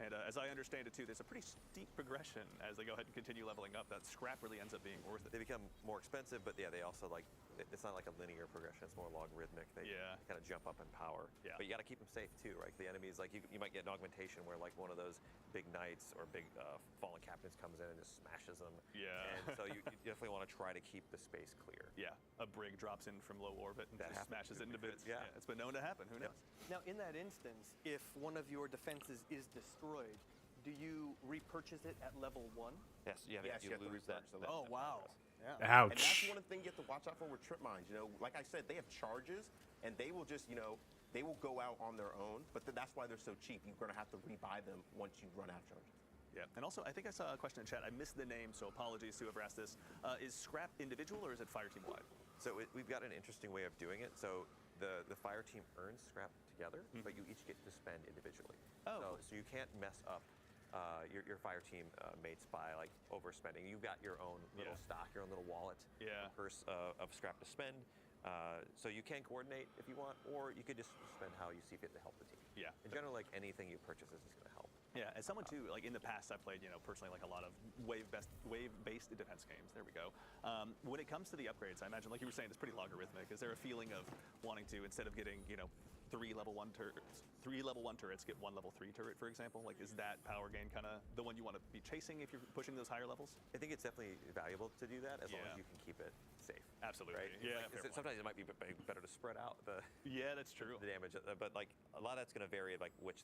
Speaker 3: And as I understand it too, there's a pretty steep progression as they go ahead and continue leveling up. That scrap really ends up being worth it.
Speaker 4: They become more expensive, but yeah, they also it's not like a linear progression. It's more logarithmic. They kind of jump up in power. Yeah. But you got to keep them safe too, right? The enemies, like you might get an augmentation where like one of those big knights or big fallen captains comes in and just smashes them.
Speaker 3: Yeah.
Speaker 4: And so you definitely want to try to keep the space clear.
Speaker 3: Yeah. A brig drops in from low orbit and just smashes it into bits.
Speaker 4: Yeah.
Speaker 3: It's been known to happen. Who knows?
Speaker 2: Now, in that instance, if one of your defenses is destroyed, do you repurchase it at level 1?
Speaker 4: Yes. Yeah.
Speaker 5: Yes,
Speaker 4: you
Speaker 5: you have to
Speaker 4: lose that.
Speaker 5: repurchase the
Speaker 2: Oh, wow. Yeah.
Speaker 5: And that's
Speaker 1: Ouch.
Speaker 5: one of the things you have to watch out for with trip mines. Like I said, they have charges, and they will just, they will go out on their own. But that's why they're so cheap. You're going to have to rebuy them once you run out of charges.
Speaker 3: Yeah, and also I think I saw a question in chat. I missed the name, so apologies to whoever asked this. Is scrap individual or is it fire team wide?
Speaker 4: So we've got an interesting way of doing it. So the fire team earns scrap together, but you each get to spend individually.
Speaker 3: Oh.
Speaker 4: So you can't mess up your fire team mates by like overspending. You've got your own little stock, your own little wallet, purse of scrap to spend. So you can coordinate if you want, or you could just spend how you see fit to help the team.
Speaker 3: Yeah.
Speaker 4: In general, like anything you purchase is just going to help.
Speaker 3: Yeah, as someone too, like in the past, I've played, personally like a lot of wave-based defense games. There we go. When it comes to the upgrades, I imagine, like you were saying, it's pretty logarithmic. Is there a feeling of wanting to, instead of getting, 3 level 1 turrets, get 1 level 3 turret, for example? Like, is that power gain kind of the one you want to be chasing if you're pushing those higher levels?
Speaker 4: I think it's definitely valuable to do that as long as you can keep it safe.
Speaker 3: Absolutely.
Speaker 4: Right?
Speaker 3: Yeah.
Speaker 4: Like, sometimes it might be better to spread out the
Speaker 3: that's true.
Speaker 4: the damage, but like a lot of that's going to vary, like which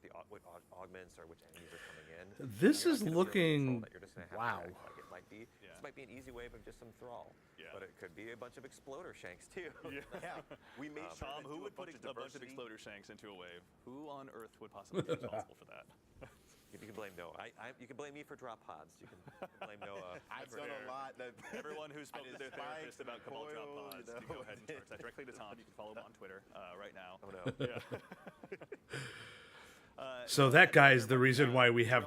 Speaker 4: augments or which enemies are coming in.
Speaker 1: This
Speaker 4: You're
Speaker 1: is
Speaker 4: not gonna
Speaker 1: looking.
Speaker 4: feel control that you're just gonna have
Speaker 1: Wow.
Speaker 4: to act like it might be. This might be an easy wave of just some thrall.
Speaker 3: Yeah.
Speaker 4: But it could be a bunch of exploder shanks too.
Speaker 5: Yeah, we made sure
Speaker 3: Tom,
Speaker 5: to
Speaker 3: who
Speaker 5: do
Speaker 3: would put
Speaker 5: bunch
Speaker 3: a bunch of
Speaker 5: diversity.
Speaker 3: exploder shanks into a wave? Who on Earth would possibly be responsible for that?
Speaker 4: You can blame Noah. You can blame me for drop pods. You can blame Noah.
Speaker 5: I've done a lot.
Speaker 3: Everyone who spoke to their therapist about Cabal drop
Speaker 5: coil,
Speaker 3: pods, you go ahead and charge that directly to Tom. You can follow him on Twitter right now.
Speaker 4: Oh no.
Speaker 3: Yeah.
Speaker 1: So that guy is the reason why we have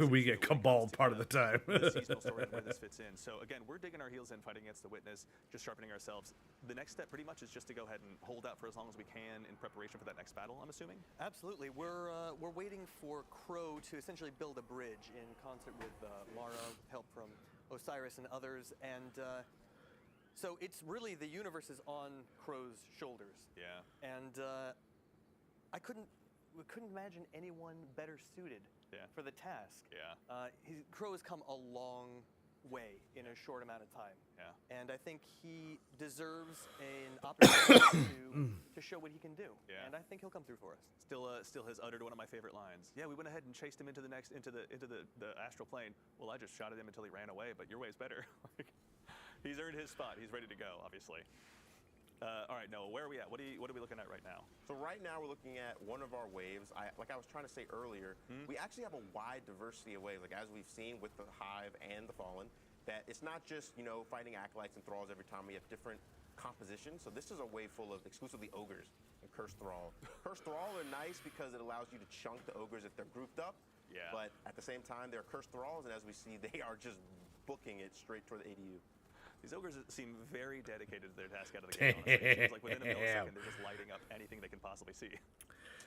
Speaker 1: we get Cabal part of the time.
Speaker 3: The seasonal story and where this fits in. So again, we're digging our heels in, fighting against the Witness, just sharpening ourselves. The next step pretty much is just to go ahead and hold out for as long as we can in preparation for that next battle, I'm assuming?
Speaker 2: Absolutely. We're waiting for Crow to essentially build a bridge in concert with Mara, with help from Osiris and others. And so it's really the universe is on Crow's shoulders.
Speaker 3: Yeah.
Speaker 2: And we couldn't imagine anyone better suited for the task.
Speaker 3: Yeah.
Speaker 2: Crow has come a long way in a short amount of time.
Speaker 3: Yeah.
Speaker 2: And I think he deserves an opportunity to show what he can do.
Speaker 3: Yeah.
Speaker 2: And I think he'll come through for us.
Speaker 3: Still has uttered one of my favorite lines. Yeah, we went ahead and chased him into the astral plane. Well, I just shot at him until he ran away, but your way's better. He's earned his spot. He's ready to go, obviously. All right, Noah, where are we at? What are we looking at right now?
Speaker 5: So right now we're looking at one of our waves. Like I was trying to say earlier, we actually have a wide diversity of waves. Like as we've seen with the Hive and the Fallen, that it's not just fighting acolytes and thralls every time. We have different compositions. So this is a wave full of exclusively ogres and cursed thrall. Cursed thrall are nice because it allows you to chunk the ogres if they're grouped up.
Speaker 3: Yeah.
Speaker 5: But at the same time, they're cursed thralls, and as we see, they are just booking it straight toward the ADU.
Speaker 3: These ogres seem very dedicated to their task out of the gate. Honestly. It seems like within a millisecond, they're just lighting up anything they can possibly see.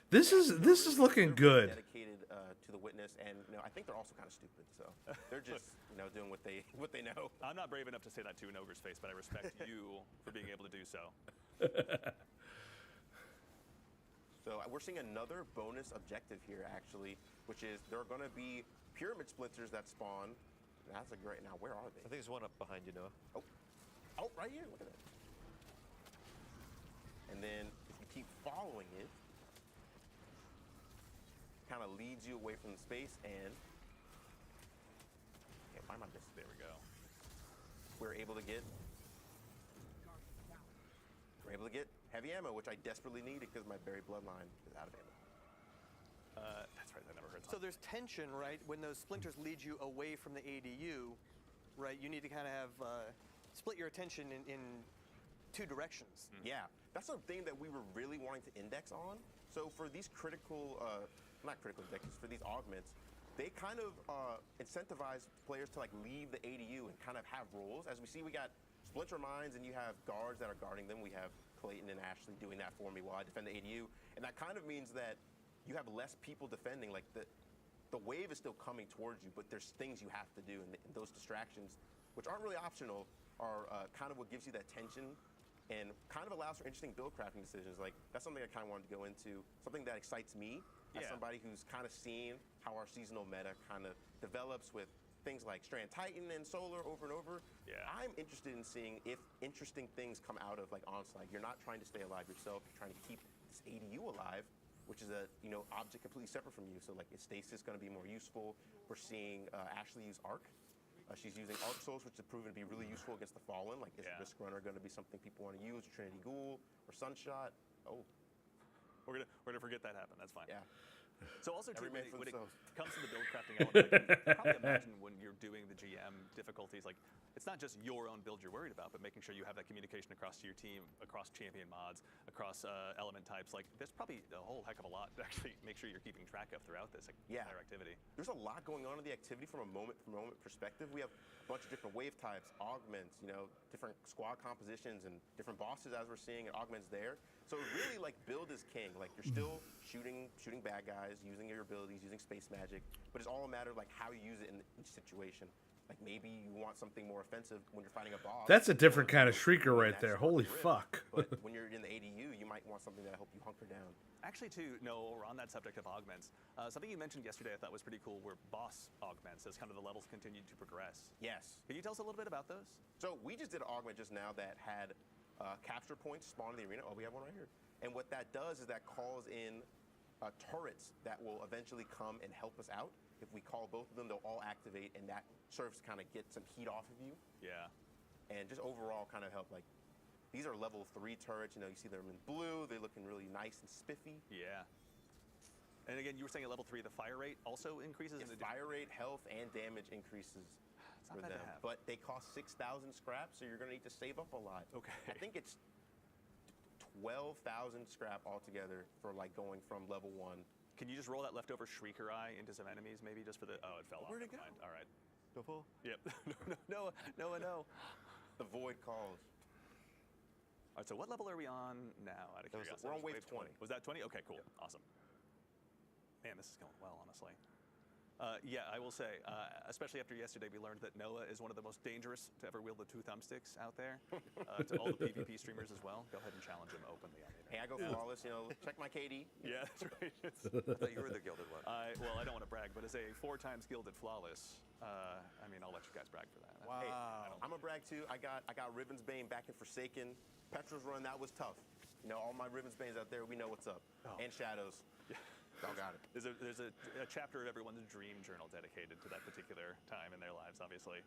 Speaker 1: This is looking good.
Speaker 5: Dedicated to the witness, and I think they're also kind of stupid. So they're just doing what they know.
Speaker 3: I'm not brave enough to say that to an ogre's face, but I respect you for being able to do so.
Speaker 5: So we're seeing another bonus objective here, actually, which is there are going to be pyramid splinters that spawn. That's a great. Now, where are they?
Speaker 4: I think there's one up behind you, Noah.
Speaker 5: Oh, right here. Look at that. And then if you keep following it, kind of leads you away from the space, and can't find my distance.
Speaker 3: There we go.
Speaker 5: We're able to get heavy ammo, which I desperately needed because my berry bloodline is out of ammo.
Speaker 3: That's right. I never heard that.
Speaker 2: So there's tension, right? When those splinters lead you away from the ADU, right? You need to kind of have split your attention in two directions.
Speaker 5: Yeah, that's something that we were really wanting to index on. So for these not critical objectives, for these augments, they kind of incentivize players to leave the ADU and kind of have roles. As we see, we got splinter mines, and you have guards that are guarding them. We have Clayton and Ashley doing that for me while I defend the ADU, and that kind of means that you have less people defending. Like the wave is still coming towards you, but there's things you have to do, and those distractions, which aren't really optional, are kind of what gives you that tension and kind of allows for interesting build crafting decisions. Like that's something I kind of wanted to go into, something that excites me as somebody who's kind of seen how our seasonal meta kind of develops with things like Strand Titan and Solar over and over.
Speaker 3: Yeah.
Speaker 5: I'm interested in seeing if interesting things come out of Onslaught. You're not trying to stay alive yourself, you're trying to keep this ADU alive, which is a object completely separate from you. So is stasis going to be more useful? We're seeing Ashley use Arc. She's using Arc Souls, which has proven to be really useful against the Fallen. Is Risk Runner going to be something people want to use, or Trinity Ghoul, or Sunshot? Oh,
Speaker 3: we're gonna forget that happened. That's fine.
Speaker 5: Yeah.
Speaker 3: So also too, when it
Speaker 5: themselves.
Speaker 3: comes to the build crafting element, I can probably imagine when you're doing the GM difficulties, it's not just your own build you're worried about, but making sure you have that communication across to your team, across champion mods, across element types. There's probably a whole heck of a lot to actually make sure you're keeping track of throughout this entire activity.
Speaker 5: There's a lot going on in the activity from a moment-to-moment perspective. We have a bunch of different wave types, augments, different squad compositions, and different bosses as we're seeing, and augments there. So really, build is king. You're still shooting bad guys, using your abilities, using space magic, but it's all a matter of how you use it in each situation. Maybe you want something more offensive when you're fighting a boss.
Speaker 1: That's a different kind of shrieker right there. Holy fuck.
Speaker 5: But when you're in the ADU, you might want something that'll help you hunker down.
Speaker 3: Actually, too, no, we're on that subject of augments. Something you mentioned yesterday I thought was pretty cool were boss augments as kind of the levels continue to progress.
Speaker 5: Yes.
Speaker 3: Can you tell us a little bit about those?
Speaker 5: So we just did an augment just now that had capture points spawn in the arena. Oh, we have one right here. And what that does is that calls in turrets that will eventually come and help us out. If we call both of them, they'll all activate, and that serves to kind of get some heat off of you.
Speaker 3: Yeah.
Speaker 5: And just overall kind of help. These are level 3 turrets. You see them in blue. They're looking really nice and spiffy.
Speaker 3: Yeah. And again, you were saying at level 3, the fire rate also increases?
Speaker 5: Yes, fire rate, health, and damage increases.
Speaker 3: It's not bad to have.
Speaker 5: But they cost 6,000 scraps, so you're going to need to save up a lot.
Speaker 3: Okay.
Speaker 5: I think it's 12,000 scrap altogether for going from level 1.
Speaker 3: Can you just roll that leftover Shrieker Eye into some enemies, maybe just for the? Oh, it fell off.
Speaker 5: Where'd it go?
Speaker 3: All right.
Speaker 5: Go full.
Speaker 3: Yep. no.
Speaker 5: The void calls.
Speaker 3: All right. So what level are we on now? Out of curiosity,
Speaker 5: we're on wave 20.
Speaker 3: Was that 20? Okay, cool, awesome. Man, this is going well, honestly. Yeah, I will say, especially after yesterday, we learned that Noah is one of the most dangerous to ever wield the 2 thumbsticks out there. To all the PvP streamers as well, go ahead and challenge him openly on the internet.
Speaker 5: Hey, I go flawless. You know, check my KD.
Speaker 3: Yeah, that's right.
Speaker 4: I thought you were the gilded one.
Speaker 3: Well, I don't want to brag, but as a 4 times gilded flawless, I mean, I'll let you guys brag for that.
Speaker 1: Wow.
Speaker 5: Hey, I'm a brag too. I got Ribbons Bane back in Forsaken. Petrol's run, that was tough. You know, all my Ribbons Banes out there, we know what's up. And Shadows.
Speaker 3: Yeah.
Speaker 5: Y'all got it.
Speaker 3: There's a chapter of everyone's dream journal dedicated to that particular time in their lives, obviously.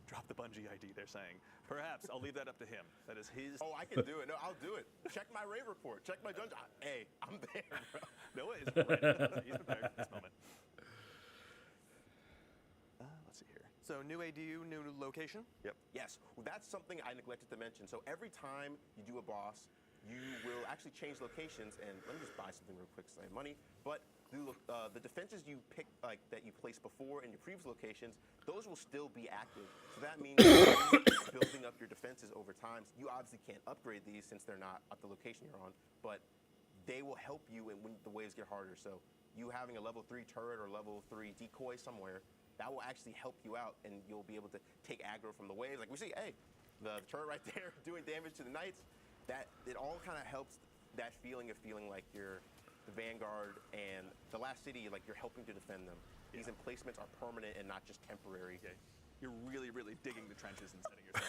Speaker 3: Drop the Bungie ID, they're saying. Perhaps I'll leave that up to him. That is his.
Speaker 5: Oh, I can do it. No, I'll do it. Check my raid report. Check my dungeon. Hey, I'm there, bro.
Speaker 3: Noah is ready. He's prepared for this moment. Let's see here.
Speaker 2: So new ADU, new location.
Speaker 5: Yep. Yes, well, that's something I neglected to mention. So every time you do a boss, you will actually change locations. And let me just buy something real quick so I have money. But the defenses you pick, like that you placed before in your previous locations, those will still be active. So that means building up your defenses over time. You obviously can't upgrade these since they're not at the location you're on, but they will help you when the waves get harder. So you having a level 3 turret or level 3 decoy somewhere, that will actually help you out, and you'll be able to take aggro from the waves. Like we see, hey, the turret right there doing damage to the knights. That it all kind of helps that feeling of feeling like you're the vanguard and the last city, like you're helping to defend them. These emplacements are permanent and not just temporary.
Speaker 3: Okay. You're really, really digging the trenches and setting yourself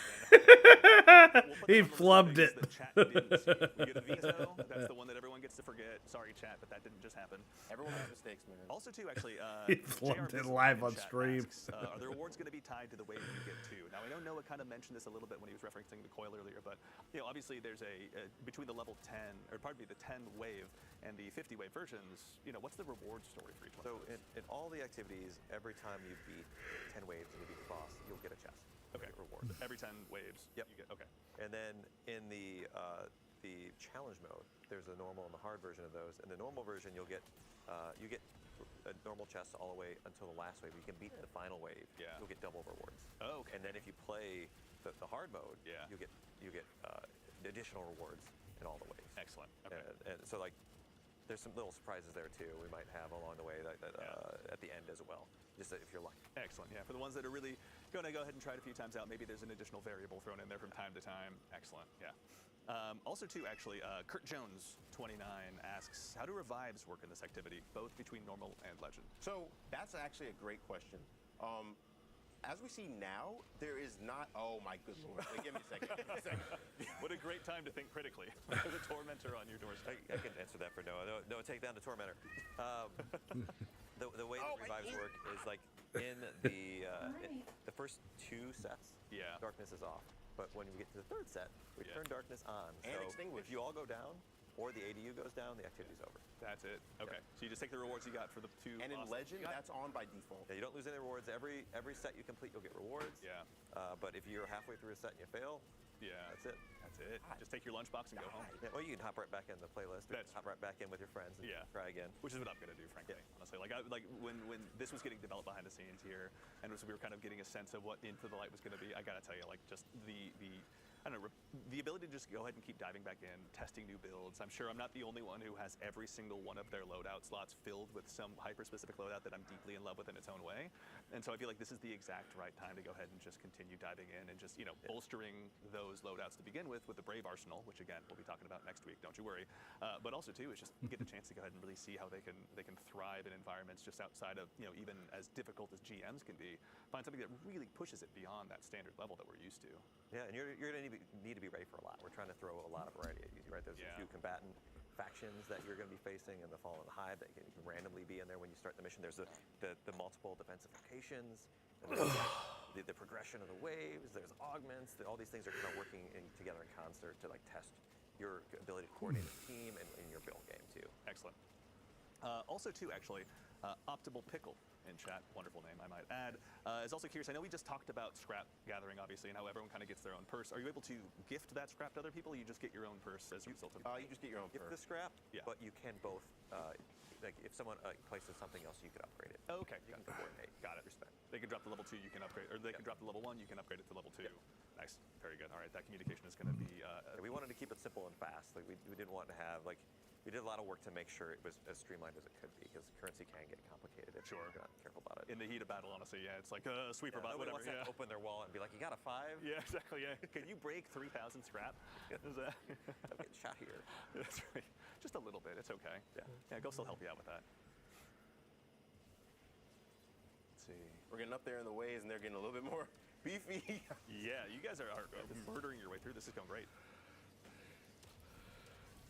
Speaker 3: in.
Speaker 1: He flubbed it.
Speaker 3: The chat didn't see. We get a veto. That's the one that everyone gets to forget. Sorry, chat, but that didn't just happen.
Speaker 5: Everyone makes mistakes, man.
Speaker 3: Also, too, actually,
Speaker 1: He flubbed it live on stream.
Speaker 3: Are the rewards going to be tied to the wave you get to? Now, I know Noah kind of mentioned this a little bit when he was referencing the coil earlier, but you know, obviously, there's between the level 10, or pardon me, the 10 wave and the 50 wave versions. You know, what's the reward story for each one?
Speaker 4: So in all the activities, every time you beat 10 waves and you beat the boss, you'll get a chest.
Speaker 3: Okay.
Speaker 4: Reward.
Speaker 3: Every 10 waves.
Speaker 4: Yep.
Speaker 3: You get, okay.
Speaker 4: And then in the challenge mode, there's the normal and the hard version of those. In the normal version, you get a normal chest all the way until the last wave. You can beat the final wave.
Speaker 3: Yeah.
Speaker 4: You'll get double rewards.
Speaker 3: Oh, okay.
Speaker 4: And then if you play the hard mode,
Speaker 3: Yeah.
Speaker 4: you get additional rewards in all the waves.
Speaker 3: Excellent. Okay.
Speaker 4: And so like, there's some little surprises there too. We might have along the way that at the end as well, just if you're lucky.
Speaker 3: Excellent. Yeah, for the ones that are really going to go ahead and try it a few times out, maybe there's an additional variable thrown in there from time to time. Excellent. Yeah. Also, too, actually, Kurt Jones 29 asks, how do revives work in this activity, both between normal and legend?
Speaker 5: So that's actually a great question. As we see now, there is not. Oh my good lord! Wait, give me a second. Give me a second.
Speaker 3: What a great time to think critically. There's a tormentor on your doorstep.
Speaker 4: I can answer that for Noah. Noah, take down the tormentor. The way that revives work is like in the first 2 sets,
Speaker 3: Yeah.
Speaker 4: darkness is off. But when we get to the 3rd set, we turn darkness on.
Speaker 5: And
Speaker 4: so
Speaker 5: extinguish.
Speaker 4: if you all go down, or the ADU goes down, the activity's over.
Speaker 3: That's it. Okay. So you just take the rewards you got for the 2.
Speaker 5: And in
Speaker 3: bosses
Speaker 5: Legend,
Speaker 3: you got?
Speaker 5: that's on by default.
Speaker 4: Yeah, you don't lose any rewards. Every set you complete, you'll get rewards.
Speaker 3: Yeah.
Speaker 4: But if you're halfway through a set and you fail,
Speaker 3: Yeah.
Speaker 4: that's it.
Speaker 3: That's it. Just take your lunchbox and go home.
Speaker 4: Yeah, well, you can hop right back in the playlist. Or
Speaker 3: That's-
Speaker 4: hop right back in with your friends and try again.
Speaker 3: Which is what I'm gonna do, frankly. Honestly, like when this was getting developed behind the scenes here, and we were kind of getting a sense of what Into the Light was gonna be, I gotta tell you, like just the I don't know, the ability to just go ahead and keep diving back in, testing new builds. I'm sure I'm not the only one who has every single one of their loadout slots filled with some hyper-specific loadout that I'm deeply in love with in its own way. And so I feel like this is the exact right time to go ahead and just continue diving in and just, you know, bolstering those loadouts to begin with the Brave Arsenal, which again, we'll be talking about next week, don't you worry. But also too, is just get the chance to go ahead and really see how they can thrive in environments just outside of, you know, even as difficult as GMs can be. Find something that really pushes it beyond that standard level that we're used to.
Speaker 4: Yeah, and you're going to need to be ready for a lot. We're trying to throw a lot of variety at you, right? There's a few combatant factions that you're going to be facing, and the Fallen Hive that can randomly be in there when you start the mission. There's the multiple defensive locations, and the progression of the waves. There's augments. All these things are kind of working together in concert to like test your ability to coordinate a team and in your build game too.
Speaker 3: Excellent. Also, too, actually, Optimal Pickle in chat, wonderful name, I might add, is also curious. I know we just talked about scrap gathering, obviously, and how everyone kind of gets their own purse. Are you able to gift that scrap to other people, or you just get your own purse as a result of
Speaker 5: You just get your own
Speaker 4: Gift the
Speaker 5: purse.
Speaker 4: scrap,
Speaker 3: Yeah.
Speaker 4: but you can both. Like if someone places something else, you could upgrade it.
Speaker 3: Oh, okay,
Speaker 4: You can coordinate.
Speaker 3: got it.
Speaker 4: Respect.
Speaker 3: They can drop the level 2, you can upgrade, or they can drop the level 1, you can upgrade it to level 2. Nice, very good. All right, that communication is going to be.
Speaker 4: We wanted to keep it simple and fast. Like we didn't want to have like we did a lot of work to make sure it was as streamlined as it could be, because currency can get complicated if you're not careful about it.
Speaker 3: In the heat of battle, honestly, yeah, it's like sweeper bot,
Speaker 4: Nobody
Speaker 3: whatever.
Speaker 4: wants to open their wallet and be like, you got a 5?
Speaker 3: Yeah, exactly. Yeah. Can you break 3,000 scrap?
Speaker 4: I'm getting shot here.
Speaker 3: That's right. Just a little bit. It's okay. Yeah. Yeah. Ghost will help you out with that. Let's see.
Speaker 5: We're getting up there in the waves, and they're getting a little bit more beefy.
Speaker 3: Yeah, you guys are murdering your way through. This is going great.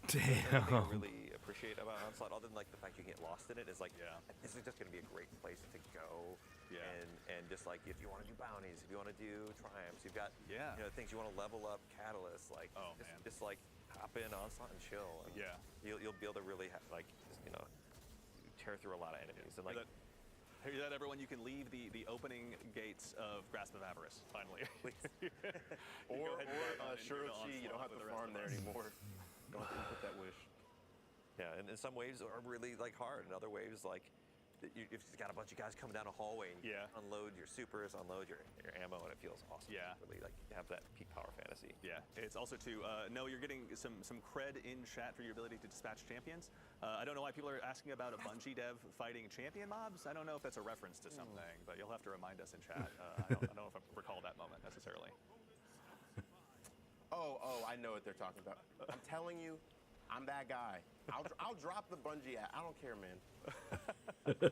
Speaker 4: The thing I
Speaker 1: Damn.
Speaker 4: really appreciate about Onslaught, other than like the fact you can get lost in it, is like, this is just going to be a great place to go.
Speaker 3: Yeah.
Speaker 4: And just like, if you want to do bounties, if you want to do triumphs, you've got things you want to level up, catalysts, like just like hop in Onslaught and chill. And you'll be able to really tear through a lot of enemies. And like.
Speaker 3: Hear that, everyone? You can leave the opening gates of Grasp of Avarice, finally.
Speaker 5: or Shirochi, you don't have to farm there anymore. Don't have to input that wish.
Speaker 4: Yeah, and some waves are really like hard, and other waves like if you've got a bunch of guys coming down a hallway and you unload your supers, unload your ammo, and it feels awesome.
Speaker 3: Yeah.
Speaker 4: Really like have that peak power fantasy.
Speaker 3: Yeah, it's also too, no, you're getting some cred in chat for your ability to dispatch champions. I don't know why people are asking about a Bungie dev fighting champion mobs. I don't know if that's a reference to something, but you'll have to remind us in chat. I don't know if I recall that moment necessarily.
Speaker 5: Oh, I know what they're talking about. I'm telling you, I'm that guy. I'll drop the Bungie at. I don't care, man.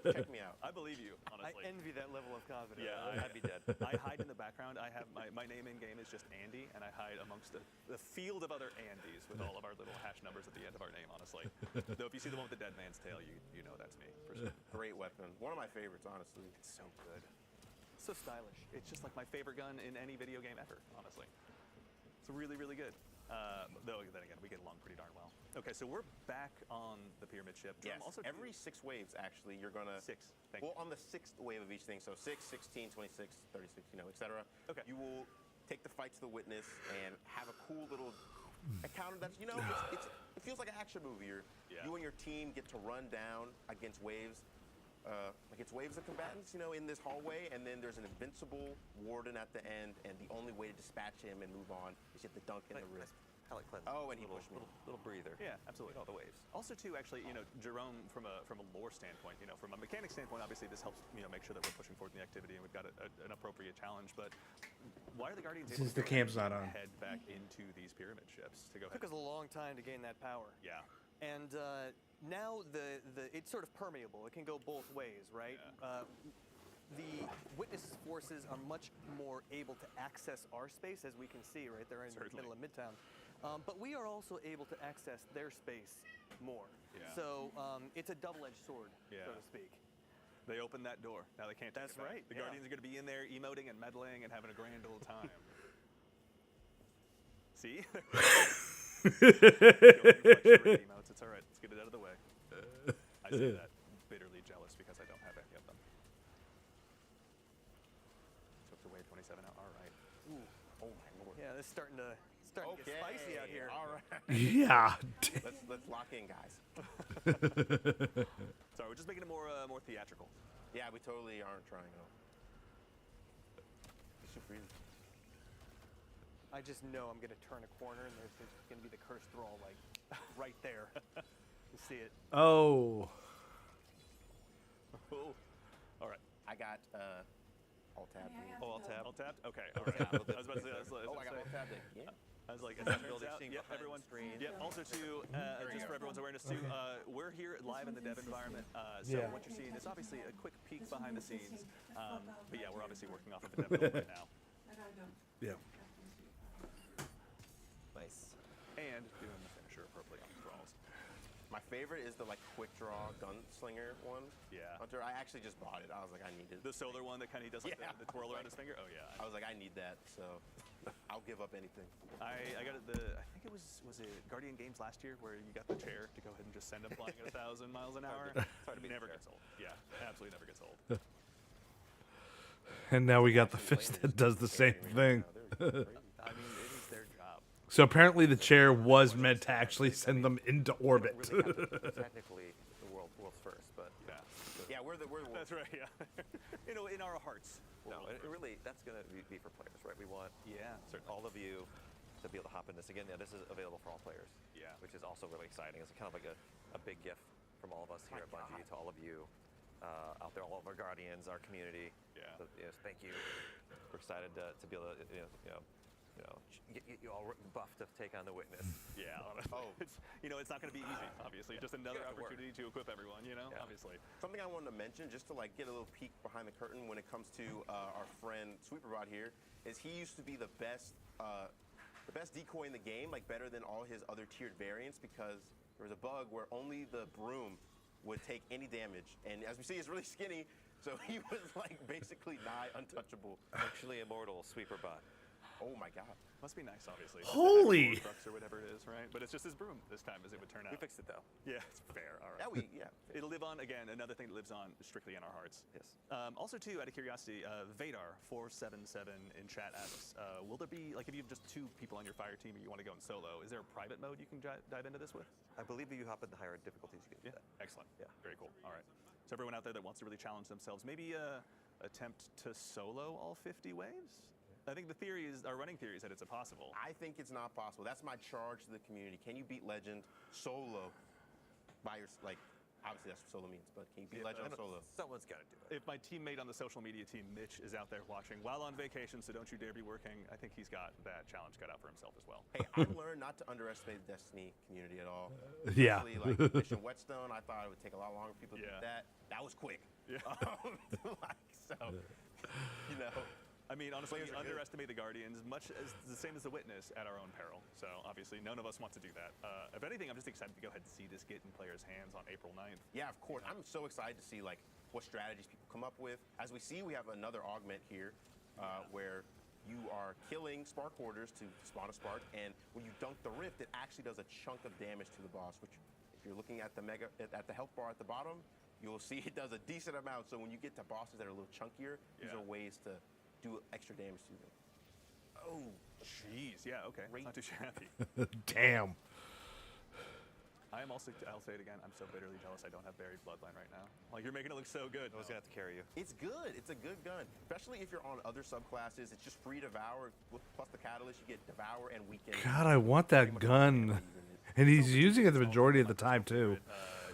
Speaker 5: Check me out.
Speaker 3: I believe you, honestly.
Speaker 2: I envy that level of confidence.
Speaker 3: Yeah,
Speaker 4: I'd be dead.
Speaker 3: I hide in the background. I have my name in game is just Andy, and I hide amongst the field of other Andys with all of our little hash numbers at the end of our name. Honestly, though, if you see the one with the dead man's tail, you know that's me for sure.
Speaker 5: Great weapon. One of my favorites, honestly.
Speaker 3: It's so good, so stylish. It's just like my favorite gun in any video game ever. Honestly, it's really, really good. Though then again, we get along pretty darn well. Okay, so we're back on the pyramid ship.
Speaker 5: Yes, every 6 waves, actually, you're going to...
Speaker 3: 6, thank you.
Speaker 5: Well, on the 6th wave of each thing, so 6, 16, 26, 36, etc.
Speaker 3: Okay.
Speaker 5: You will take the fight to the witness and have a cool little encounter that's, it feels like an action movie. You and your team get to run down against waves of combatants, in this hallway, and then there's an invincible warden at the end, and the only way to dispatch him and move on is you have to dunk in the wrist.
Speaker 4: Palate cleanse.
Speaker 5: Oh, and he pushed me.
Speaker 4: Little breather.
Speaker 3: Yeah, absolutely.
Speaker 4: All the waves.
Speaker 3: Also, too, actually, Jerome, from a lore standpoint, from a mechanic standpoint, obviously this helps, make sure that we're pushing forward in the activity and we've got an appropriate challenge. But why are the Guardians able
Speaker 1: Since the camp's not on.
Speaker 3: head back into these pyramid ships to go ahead?
Speaker 2: It took us a long time to gain that power.
Speaker 3: Yeah.
Speaker 2: And now it's sort of permeable. It can go both ways, right?
Speaker 3: Yeah.
Speaker 2: The witness forces are much more able to access our space, as we can see right there in the middle of Midtown. But we are also able to access their space more.
Speaker 3: Yeah.
Speaker 2: So it's a double-edged sword, so to speak.
Speaker 3: They opened that door. Now they can't take
Speaker 2: That's
Speaker 3: it back.
Speaker 2: right,
Speaker 3: The Guardians are going to be in there emoting and meddling and having a grand old time. See? Emotes. It's all right. Let's get it out of the way. I say that bitterly jealous because I don't have any of them. Took the wave 27 out. All right.
Speaker 2: Ooh.
Speaker 5: Oh, my Lord.
Speaker 2: Yeah, this is starting to get spicy out here.
Speaker 5: All right.
Speaker 1: Yeah.
Speaker 5: Let's lock in, guys.
Speaker 3: Sorry, we're just making it more theatrical.
Speaker 5: Yeah, we totally aren't trying at all. It's super easy.
Speaker 2: I just know I'm going to turn a corner and there's going to be the cursed thrall, like, right there. You see it.
Speaker 1: Oh.
Speaker 3: All right.
Speaker 5: I got alt tab.
Speaker 3: All tapped? All tapped? Okay. All right. I was about to say,
Speaker 5: I got alt tab. Yeah.
Speaker 3: I was like, as
Speaker 4: That's
Speaker 3: it turns out,
Speaker 4: building
Speaker 3: yep,
Speaker 4: behind
Speaker 3: everyone.
Speaker 4: the screen.
Speaker 3: Yep. Also, too, just for everyone's awareness, too, we're here live in the dev environment. So
Speaker 1: Yeah.
Speaker 3: what you're seeing is obviously a quick peek behind the scenes. But yeah, we're obviously working off of the dev build right now,
Speaker 1: Yeah.
Speaker 4: Nice.
Speaker 3: and doing the finisher appropriately on the thralls.
Speaker 5: My favorite is the quick draw gunslinger one.
Speaker 3: Yeah.
Speaker 5: Hunter, I actually just bought it. I was like, I need it.
Speaker 3: The solar one that kind of does like
Speaker 5: Yeah.
Speaker 3: the twirl around his finger. Oh yeah.
Speaker 5: I was like, I need that. So I'll give up anything.
Speaker 3: I got it. I think it was it Guardian Games last year where you got the chair to go ahead and just send them flying at 1,000 miles an hour. Never gets old. Yeah, absolutely never gets old.
Speaker 1: And now we got the fist that does the same thing.
Speaker 3: I mean, it is their job.
Speaker 1: So apparently the chair was meant to actually send them into orbit.
Speaker 4: Really have to, technically, the world's first, but
Speaker 5: Yeah, we're the
Speaker 3: That's right. Yeah. In our hearts.
Speaker 4: no, it really that's gonna be for players, right? We want
Speaker 3: Yeah, certainly.
Speaker 4: all of you to be able to hop in this again. Yeah, this is available for all players.
Speaker 3: Yeah.
Speaker 4: Which is also really exciting. It's kind of like a big gift from all of us here at Bungie to all of you out there, all of our guardians, our community.
Speaker 3: Yeah.
Speaker 4: So, yes, thank you. We're excited to be able to get you all buffed to take on the Witness.
Speaker 3: Yeah. It's not going to be easy. Obviously, just another opportunity to equip everyone. Obviously.
Speaker 5: Something I wanted to mention, just to like get a little peek behind the curtain when it comes to our friend Sweeperbot here, is he used to be the best decoy in the game, like better than all his other tiered variants, because there was a bug where only the broom would take any damage, and as we see, he's really skinny, so he was like basically nigh untouchable.
Speaker 4: Actually immortal Sweeperbot.
Speaker 5: Oh my God.
Speaker 3: Must be nice, obviously.
Speaker 1: Holy!
Speaker 3: Or whatever it is, right? But it's just his broom this time, as it would turn out.
Speaker 4: We fixed it though.
Speaker 3: Yeah, it's fair. All right.
Speaker 5: Yeah.
Speaker 3: It'll live on, again, another thing that lives on strictly in our hearts.
Speaker 4: Yes.
Speaker 3: Also, too, out of curiosity, Vadar477 in chat asks, will there be, like, if you have just 2 people on your fire team and you want to go in solo, is there a private mode you can dive into this with?
Speaker 4: I believe that you hop in the higher difficulties, you get that.
Speaker 3: Excellent.
Speaker 4: Yeah.
Speaker 3: Very cool. All right. So everyone out there that wants to really challenge themselves, maybe attempt to solo all 50 waves? I think our running theory is that it's impossible.
Speaker 5: I think it's not possible. That's my charge to the community. Can you beat Legend solo by your, like, obviously that's what solo means, but can you beat Legend solo?
Speaker 4: Someone's got to do it.
Speaker 3: If my teammate on the social media team, Mitch, is out there watching while on vacation, so don't you dare be working, I think he's got that challenge cut out for himself as well.
Speaker 5: Hey, I learned not to underestimate the Destiny community at all.
Speaker 1: Yeah.
Speaker 5: Especially, like, Mission Whetstone, I thought it would take a lot longer for people to do that. That was quick.
Speaker 3: Yeah. I mean, honestly, we underestimate the Guardians, much as the same as the Witness, at our own peril. So, obviously, none of us want to do that. If anything, I'm just excited to go ahead and see this get in players' hands on April 9th.
Speaker 5: Yeah, of course. I'm so excited to see, like, what strategies people come up with. As we see, we have another augment here where you are killing Spark Hoarders to spawn a Spark, and when you dunk the Rift, it actually does a chunk of damage to the boss, which, if you're looking at the health bar at the bottom, you'll see it does a decent amount. So when you get to bosses that are a little chunkier, these are ways to do extra damage to them.
Speaker 3: Oh, jeez. Yeah, okay. Not too shabby.
Speaker 1: Damn.
Speaker 3: I am also, I'll say it again, I'm so bitterly jealous I don't have Buried Bloodline right now. Like, you're making it look so good.
Speaker 4: I was going to have to carry you.
Speaker 5: It's good. It's a good gun. Especially if you're on other subclasses. It's just free Devour. Plus the Catalyst, you get Devour and Weaken.
Speaker 1: God, I want that gun. And he's using it the majority of the time, too.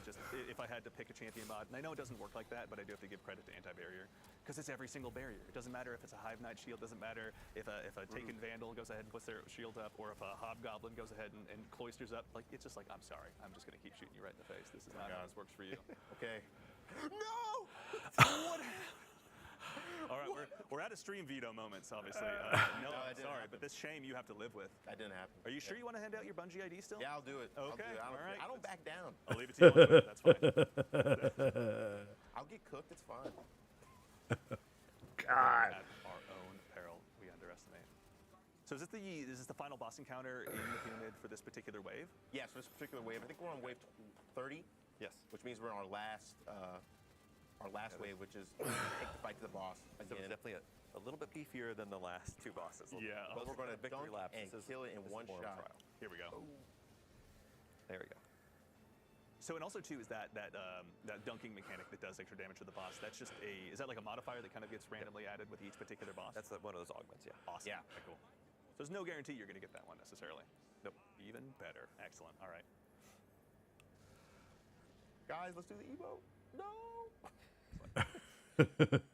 Speaker 3: Just if I had to pick a champion mod, and I know it doesn't work like that, but I do have to give credit to anti-barrier, because it's every single barrier. It doesn't matter if it's a Hive Knight shield, doesn't matter if a Taken Vandal goes ahead and puts their shield up, or if a Hobgoblin goes ahead and cloisters up. Like, it's just like, I'm sorry, I'm just going to keep shooting you right in the face. This is not how this works for you.
Speaker 5: Okay.
Speaker 3: No! What happened? All right, we're out of stream veto moments, obviously. No, I'm sorry, but this shame you have to live with.
Speaker 5: That didn't happen.
Speaker 3: Are you sure you want to hand out your Bungie ID still?
Speaker 5: Yeah, I'll do it.
Speaker 3: Okay,
Speaker 5: I'll do it.
Speaker 3: all right.
Speaker 5: I don't back down.
Speaker 3: I'll leave it to you. That's fine.
Speaker 5: I'll get cooked. It's fine.
Speaker 1: God.
Speaker 3: At our own peril, we underestimate. So is this the final boss encounter in the pyramid for this particular wave?
Speaker 5: Yes, for this particular wave. I think we're on wave 30.
Speaker 4: Yes.
Speaker 5: Which means we're on our last wave, which is take the fight to the boss
Speaker 4: So
Speaker 5: again.
Speaker 4: it's definitely a little bit beefier than the last 2 bosses.
Speaker 3: Yeah.
Speaker 5: But we're going to
Speaker 4: victory
Speaker 5: dunk
Speaker 4: lap.
Speaker 5: and kill it in one shot.
Speaker 3: Here we go.
Speaker 4: There we go.
Speaker 3: So, and also too is that dunking mechanic that does extra damage to the boss. That's just is that like a modifier that kind of gets randomly added with each particular boss?
Speaker 4: That's one of those augments, yeah.
Speaker 3: Awesome.
Speaker 5: Yeah.
Speaker 3: Okay, cool. So there's no guarantee you're going to get that one necessarily.
Speaker 4: Nope.
Speaker 3: Even better. Excellent. All right.
Speaker 5: Guys, let's do the Evo. No.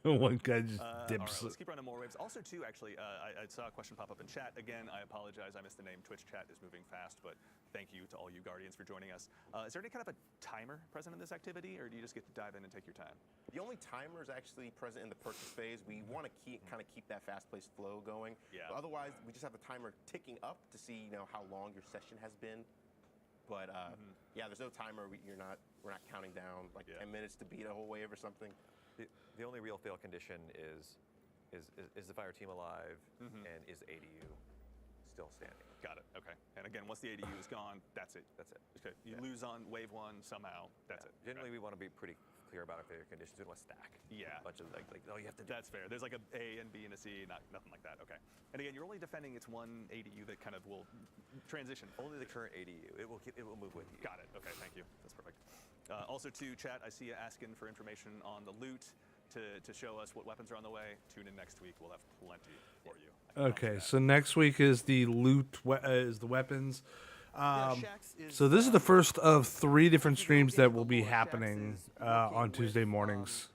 Speaker 1: One guy just
Speaker 3: All
Speaker 1: dips.
Speaker 3: right, let's keep running more waves. Also, too, actually, I saw a question pop up in chat. Again, I apologize. I missed the name. Twitch chat is moving fast, but thank you to all you Guardians for joining us. Is there any kind of a timer present in this activity, or do you just get to dive in and take your time?
Speaker 5: The only timer is actually present in the purchase phase. We want to kind of keep that fast-paced flow going.
Speaker 3: Yeah.
Speaker 5: But otherwise, we just have the timer ticking up to see how long your session has been. But yeah, there's no timer. We're not counting down like 10 minutes to beat a whole wave or something.
Speaker 4: The only real fail condition is the fire team alive and is ADU still standing.
Speaker 3: Got it. Okay. And again, once the ADU is gone, that's it.
Speaker 4: That's it.
Speaker 3: Okay. You lose on wave 1 somehow. That's it.
Speaker 4: Generally, we want to be pretty clear about our failure conditions. We don't want to stack.
Speaker 3: Yeah.
Speaker 4: A bunch of like oh, you have to do.
Speaker 3: That's fair. There's like a A and B and a C, nothing like that. Okay. And again, you're only defending its one ADU that kind of will transition.
Speaker 4: Only the current ADU. It will move with you.
Speaker 3: Got it. Okay, thank you. That's perfect. Also, to chat, I see you asking for information on the loot. to show us what weapons are on the way. Tune in next week. We'll have plenty for you. I can promise
Speaker 1: Okay,
Speaker 3: that.
Speaker 1: so next week is the loot, is the weapons.
Speaker 2: Shaxx is,
Speaker 1: So this is the first of 3 different
Speaker 2: if you go
Speaker 1: streams
Speaker 2: into
Speaker 1: that
Speaker 2: the
Speaker 1: will be
Speaker 2: lore, Shaxx
Speaker 1: happening
Speaker 2: is
Speaker 1: on
Speaker 2: working
Speaker 1: Tuesday
Speaker 2: with,
Speaker 1: mornings.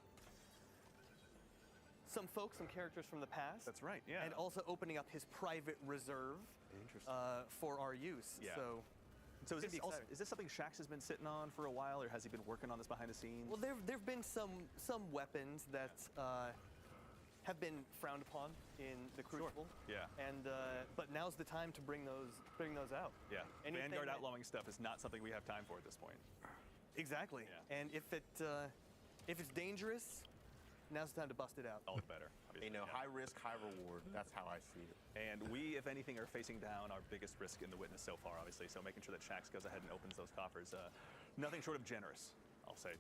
Speaker 2: some folks, some characters from the past.
Speaker 3: That's right, yeah.
Speaker 2: And also opening up his private reserve for our use.
Speaker 3: Yeah.
Speaker 2: So
Speaker 3: So
Speaker 2: It's gonna be exciting.
Speaker 3: is this something Shaxx has been sitting on for a while, or has he been working on this behind the scenes?
Speaker 2: well, there've been some weapons that have been frowned upon in the Crucible.
Speaker 3: Yeah.
Speaker 2: And but now's the time to bring those out.
Speaker 3: Yeah.
Speaker 2: Anything
Speaker 3: Vanguard
Speaker 2: that-
Speaker 3: outlawing stuff is not something we have time for at this point.
Speaker 2: Exactly.
Speaker 3: Yeah.
Speaker 2: And if it's dangerous, now's the time to bust it out.
Speaker 3: All the better. Obviously.
Speaker 5: You know,
Speaker 3: yeah.
Speaker 5: high risk, high reward. That's how I see it.
Speaker 3: And we, if anything, are facing down our biggest risk in the witness so far, obviously. So making sure that Shaxx goes ahead and opens those coffers, nothing short of generous, I'll say.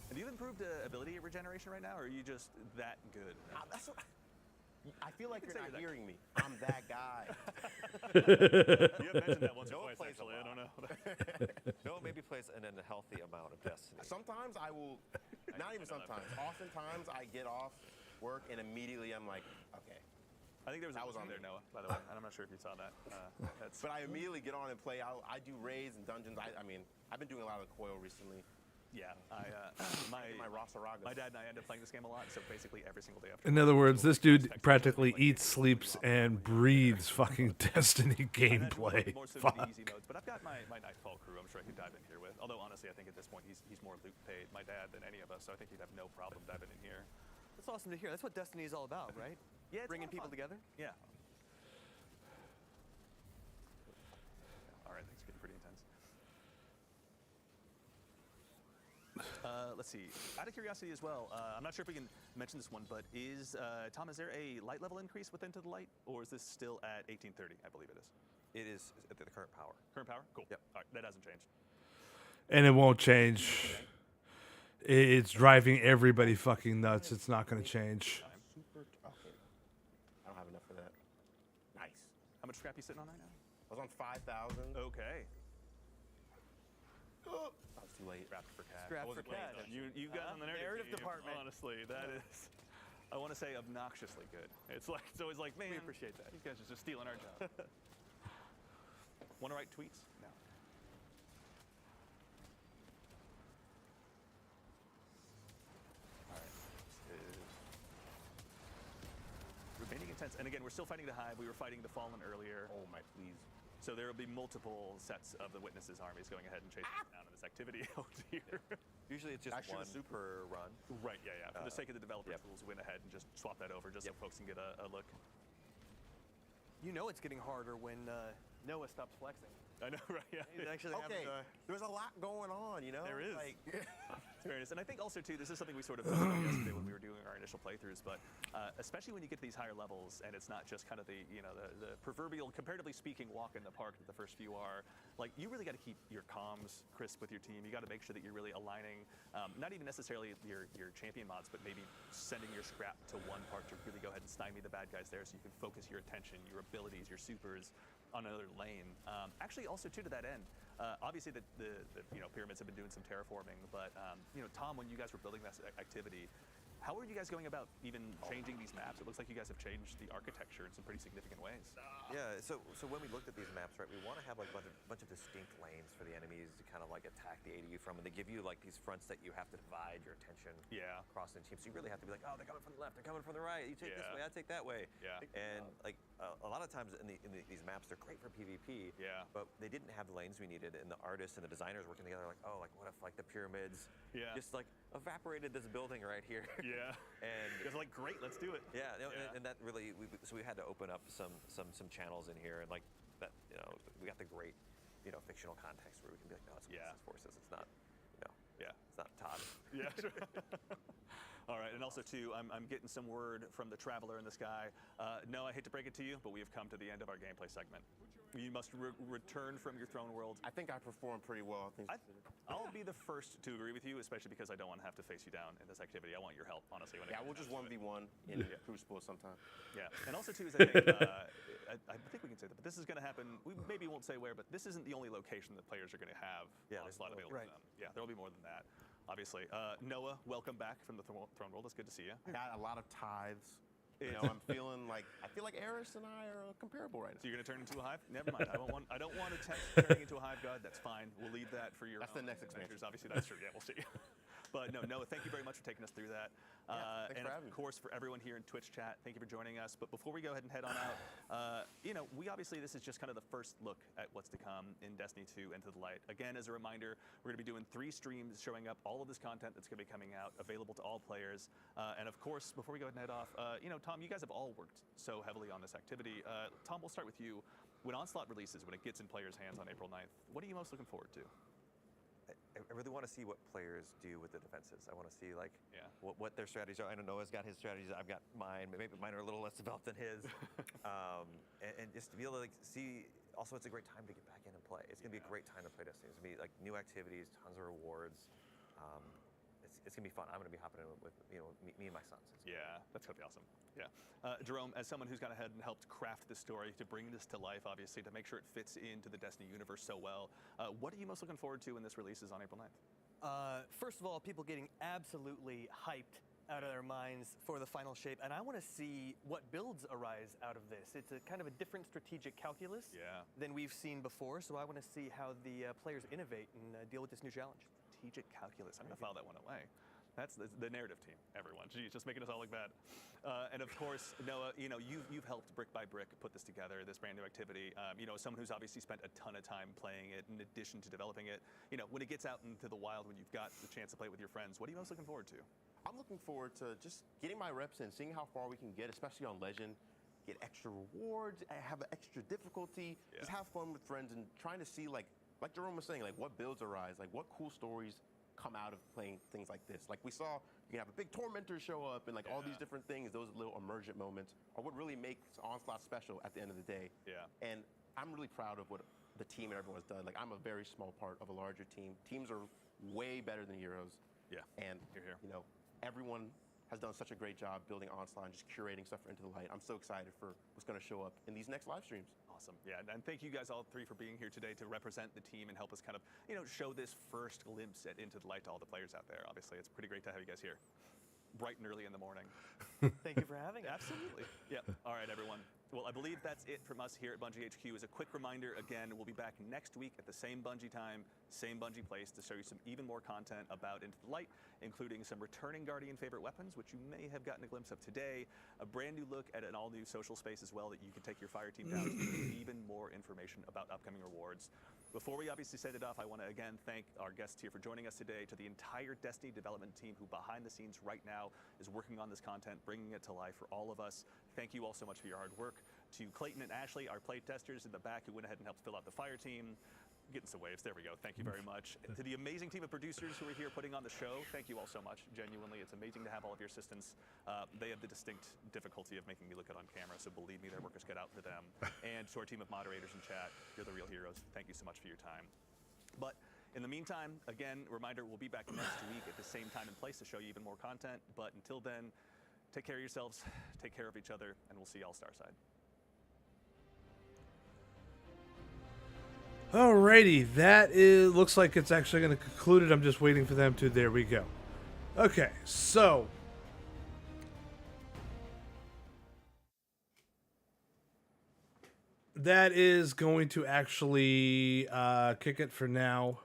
Speaker 3: Have you improved ability regeneration right now, or are you just that good?
Speaker 5: That's what, I feel like
Speaker 3: can
Speaker 5: you're
Speaker 3: say
Speaker 5: not
Speaker 3: you're that
Speaker 5: hearing me. I'm that guy.
Speaker 3: You have mentioned that once or
Speaker 5: Noah
Speaker 3: twice,
Speaker 5: plays a
Speaker 3: actually. I
Speaker 5: lot.
Speaker 3: don't know.
Speaker 4: Noah maybe plays an unhealthy amount of Destiny.
Speaker 5: Sometimes I will, not even sometimes, oftentimes I get off work and immediately I'm like, okay.
Speaker 3: I think there was
Speaker 5: That
Speaker 3: a
Speaker 5: was on
Speaker 3: there,
Speaker 5: me.
Speaker 3: Noah, by the way. And I'm not sure if you saw that. That's
Speaker 5: But I immediately get on and play. I do raids and dungeons. I mean, I've been doing a lot of coil recently.
Speaker 3: yeah.
Speaker 5: My Rosaragas.
Speaker 3: My dad and I end up playing this game a lot, so basically every single day after.
Speaker 1: In other words, this dude practically eats, sleeps, and breathes fucking Destiny gameplay.
Speaker 3: More so
Speaker 1: Fuck.
Speaker 3: the easy modes, but I've got my Nightfall crew. I'm sure I can dive in here with. Although honestly, I think at this point he's more loot paid, my dad, than any of us. So I think he'd have no problem diving in here.
Speaker 2: That's awesome to hear. That's what Destiny is all about, right?
Speaker 3: Yeah, it's a
Speaker 2: Bringing
Speaker 3: lot of
Speaker 2: people
Speaker 3: fun.
Speaker 2: together.
Speaker 3: Yeah. All right, things are getting pretty intense. Let's see. Out of curiosity as well, I'm not sure if we can mention this one, but Tom, is there a light level increase with Into the Light, or is this still at 1830? I believe it is.
Speaker 4: It is at the current power.
Speaker 3: Current power? Cool.
Speaker 4: Yep.
Speaker 3: All right, that hasn't changed.
Speaker 1: And it won't change. It's driving everybody fucking nuts. It's not going to change.
Speaker 5: Super. Okay. I don't have enough for that. Nice.
Speaker 3: How much scrap you sitting on right now?
Speaker 5: I was on 5,000.
Speaker 3: Okay.
Speaker 5: Oh, I was too late.
Speaker 3: Scrapped for cash.
Speaker 2: Scrapped
Speaker 3: I wasn't
Speaker 2: for
Speaker 3: playing
Speaker 2: cash.
Speaker 3: though. You guys on the narrative
Speaker 2: Narrative
Speaker 3: team,
Speaker 2: department.
Speaker 3: Honestly, that is, I want to say obnoxiously good. It's always like, man,
Speaker 2: We appreciate that.
Speaker 3: These guys are just stealing our job. Want to write tweets? No. All right. Remaining intense, and again, we're still fighting the Hive. We were fighting the Fallen earlier.
Speaker 5: Oh my, please.
Speaker 3: So there will be multiple sets of the Witnesses' armies going ahead and chasing us down in this activity out here.
Speaker 4: Usually it's just
Speaker 5: I shoot a
Speaker 4: one
Speaker 5: super-
Speaker 4: per run.
Speaker 3: Right, yeah. For the sake of the developer
Speaker 4: yep.
Speaker 3: tools, we went ahead and just swap that over just so folks can get a look.
Speaker 2: You know it's getting harder when Noah stops flexing.
Speaker 3: I know, right? Yeah.
Speaker 2: He's actually
Speaker 5: Okay,
Speaker 2: having to,
Speaker 5: there's a lot going on, you know?
Speaker 3: There is.
Speaker 5: Like,
Speaker 3: Fairness. And I think also, too, this is something we sort of talked about yesterday when we were doing our initial playthroughs, but especially when you get to these higher levels and it's not just kind of the proverbial, comparatively speaking, walk in the park that the first few are, like, you really got to keep your comms crisp with your team. You got to make sure that you're really aligning, not even necessarily your champion mods, but maybe sending your scrap to one part to really go ahead and stymie the bad guys there so you can focus your attention, your abilities, your supers on another lane. Actually, also, too, to that end, obviously the pyramids have been doing some terraforming, but Tom, when you guys were building this activity, how are you guys going about even changing these maps? It looks like you guys have changed the architecture in some pretty significant ways.
Speaker 4: Yeah, so when we looked at these maps, right, we want to have like a bunch of distinct lanes for the enemies to kind of like attack the ADU from, and they give you like these fronts that you have to divide your attention across the team. So you really have to be like, oh, they're coming from the left, they're coming from the right. You take this way, I take that way.
Speaker 3: Yeah.
Speaker 4: And like a lot of times in these maps, they're great for PvP.
Speaker 3: Yeah.
Speaker 4: But they didn't have the lanes we needed, and the artists and the designers working together like, oh, like what if like the pyramids just like evaporated this building right here.
Speaker 3: Yeah.
Speaker 4: And
Speaker 3: you guys are like, great, let's do it.
Speaker 4: yeah, and that really, so we had to open up some channels in here, and like that, we got the great, fictional context where we can be like, no, it's Witnesses forces, it's not, it's not Todd.
Speaker 3: Yeah. All right, and also too, I'm getting some word from the traveler in the sky. No, I hate to break it to you, but we have come to the end of our gameplay segment. You must return from your throne world.
Speaker 5: I think I performed pretty well.
Speaker 3: I'll be the first to agree with you, especially because I don't want to have to face you down in this activity. I want your help, honestly. When
Speaker 5: we'll just 1v1 in Crucible sometime.
Speaker 3: Yeah, and also too is I think I think we can say that, but this is going to happen. We maybe won't say where, but this isn't the only location that players are going to have Onslaught available to them. Yeah, there will be more than that, obviously. Noah, welcome back from the throne world. It's good to see you.
Speaker 5: I got a lot of tithes. You know, I feel like Eris and I are comparable right now.
Speaker 3: So you're gonna turn into a hive? Never mind. I don't want to test turning into a hive god. That's fine. We'll leave that for your.
Speaker 5: That's the next expansion.
Speaker 3: Obviously, that's true. Yeah, we'll see. But no, Noah, thank you very much for taking us through that.
Speaker 5: Thanks
Speaker 3: and
Speaker 5: for having
Speaker 3: of
Speaker 5: me.
Speaker 3: course, for everyone here in Twitch chat, thank you for joining us. But before we go ahead and head on out, we obviously, this is just kind of the first look at what's to come in Destiny 2 Into the Light. Again, as a reminder, we're going to be doing 3 streams showing up all of this content that's going to be coming out, available to all players. And of course, before we go ahead and head off, Tom, you guys have all worked so heavily on this activity. Tom, we'll start with you. When Onslaught releases, when it gets in players' hands on April 9th, what are you most looking forward to?
Speaker 4: I really want to see what players do with the defenses. I want to see what their strategies are. I know Noah's got his strategies. I've got mine. Maybe mine are a little less developed than his. And just to be able to see. Also, it's a great time to get back in and play. It's gonna be a great time to play Destiny. It's gonna be like new activities, tons of rewards. It's gonna be fun. I'm gonna be hopping in with me and my sons.
Speaker 3: Yeah, that's gonna be awesome. Yeah, Jerome, as someone who's gone ahead and helped craft this story to bring this to life, obviously to make sure it fits into the Destiny universe so well, what are you most looking forward to when this releases on April 9th?
Speaker 2: First of all, people getting absolutely hyped out of their minds for the final shape, and I want to see what builds arise out of this. It's a kind of a different strategic calculus than we've seen before, so I want to see how the players innovate and deal with this new challenge.
Speaker 3: Strategic calculus. I'm going to file that one away. That's the narrative team, everyone. Geez, just making us all look bad. And of course, Noah, you've helped brick by brick put this together, this brand new activity. As someone who's obviously spent a ton of time playing it in addition to developing it, when it gets out into the wild, when you've got the chance to play it with your friends, what are you most looking forward to?
Speaker 5: I'm looking forward to just getting my reps in, seeing how far we can get, especially on Legend. Get extra rewards, have an extra difficulty, just have fun with friends and trying to see like Jerome was saying, like what builds arise, like what cool stories come out of playing things like this. Like we saw, you can have a big tormentor show up and like all these different things, those little emergent moments are what really makes Onslaught special at the end of the day. Yeah. And I'm really proud of what the team and everyone's done. Like I'm a very small part of a larger team. Teams are way better than Heroes. Yeah. And
Speaker 3: you're here.
Speaker 5: Everyone has done such a great job building Onslaught and just curating stuff for Into the Light. I'm so excited for what's going to show up in these next live streams.
Speaker 3: Awesome. Yeah, and thank you guys all 3 for being here today to represent the team and help us kind of, show this first glimpse at Into the Light to all the players out there. Obviously, it's pretty great to have you guys here. Bright and early in the morning.
Speaker 2: Thank you for having us.
Speaker 3: Absolutely. Yeah. All right, everyone. Well, I believe that's it from us here at Bungie HQ. As a quick reminder, again, we'll be back next week at the same Bungie time, same Bungie place to show you some even more content about Into the Light, including some returning Guardian favorite weapons, which you may have gotten a glimpse of today, a brand new look at an all-new social space as well that you can take your fire team down to get even more information about upcoming rewards. Before we obviously set it off, I want to again thank our guests here for joining us today, to the entire Destiny development team who behind the scenes right now is working on this content, bringing it to life for all of us. Thank you all so much for your hard work. To Clayton and Ashley, our play testers in the back who went ahead and helped fill out the fire team. Getting some waves, there we go. Thank you very much. And to the amazing team of producers who are here putting on the show, thank you all so much. Genuinely, it's amazing to have all of your assistants. They have the distinct difficulty of making me look good on camera, so believe me, their work is cut out for them. And to our team of moderators in chat, you're the real heroes. Thank you so much for your time. But in the meantime, again, reminder, we'll be back next week at the same time and place to show you even more content. But until then, take care of yourselves, take care of each other, and we'll see y'all Starside.
Speaker 1: Alrighty, looks like it's actually going to conclude it. I'm just waiting for them to. There we go. Okay, so that is going to actually kick it for now.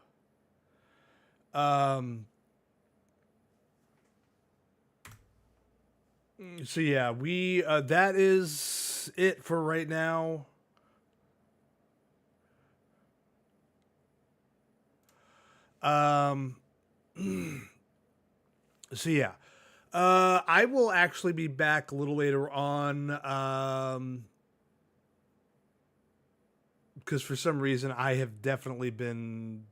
Speaker 1: So yeah, we that is it for right now. So yeah, I will actually be back a little later on, because for some reason I have definitely been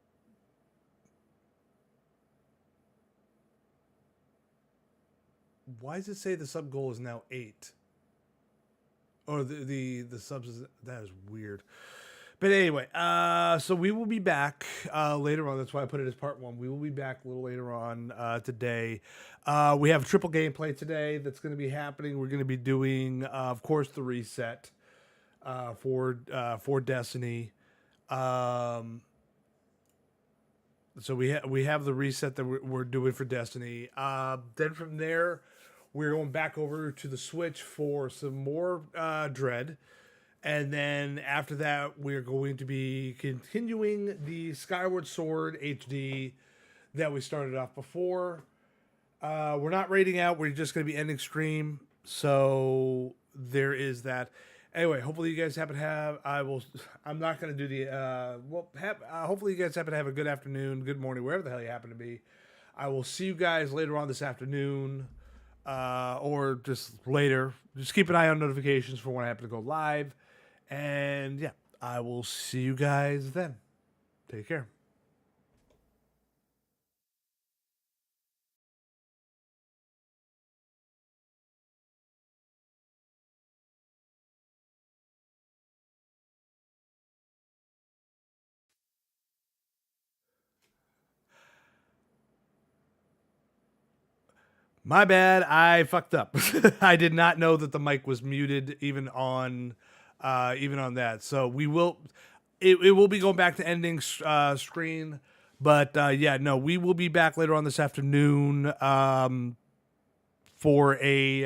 Speaker 1: Why does it say the sub goal is now 8? Or the subs is, that is weird. But anyway, so we will be back later on. That's why I put it as part 1. We will be back a little later on today. We have triple gameplay today that's going to be happening. We're going to be doing, of course, the reset for Destiny. So we have the reset that we're doing for Destiny. Then from there, we're going back over to the Switch for some more Dread. And then after that, we're going to be continuing the Skyward Sword HD that we started off before. We're not raiding out. We're just going to be ending stream. So there is that. Anyway, hopefully you guys happen to have. I'm not going to do the. Hopefully you guys happen to have a good afternoon, good morning, wherever the hell you happen to be. I will see you guys later on this afternoon, or just later. Just keep an eye on notifications for when I happen to go live. And yeah, I will see you guys then. Take care. My bad, I fucked up. I did not know that the mic was muted even on that. So we will, it will be going back to ending screen. But yeah, no, we will be back later on this afternoon for a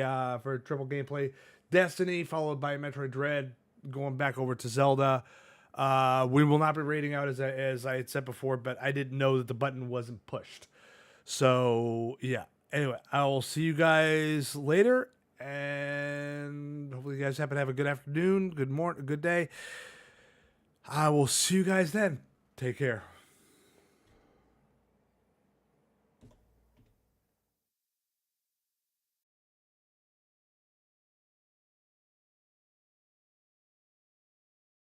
Speaker 1: triple gameplay Destiny, followed by Metroid Dread, going back over to Zelda. We will not be raiding out as I had said before, but I didn't know that the button wasn't pushed. So yeah. Anyway, I will see you guys later, and hopefully you guys happen to have a good afternoon, good morning, good day. I will see you guys then. Take care.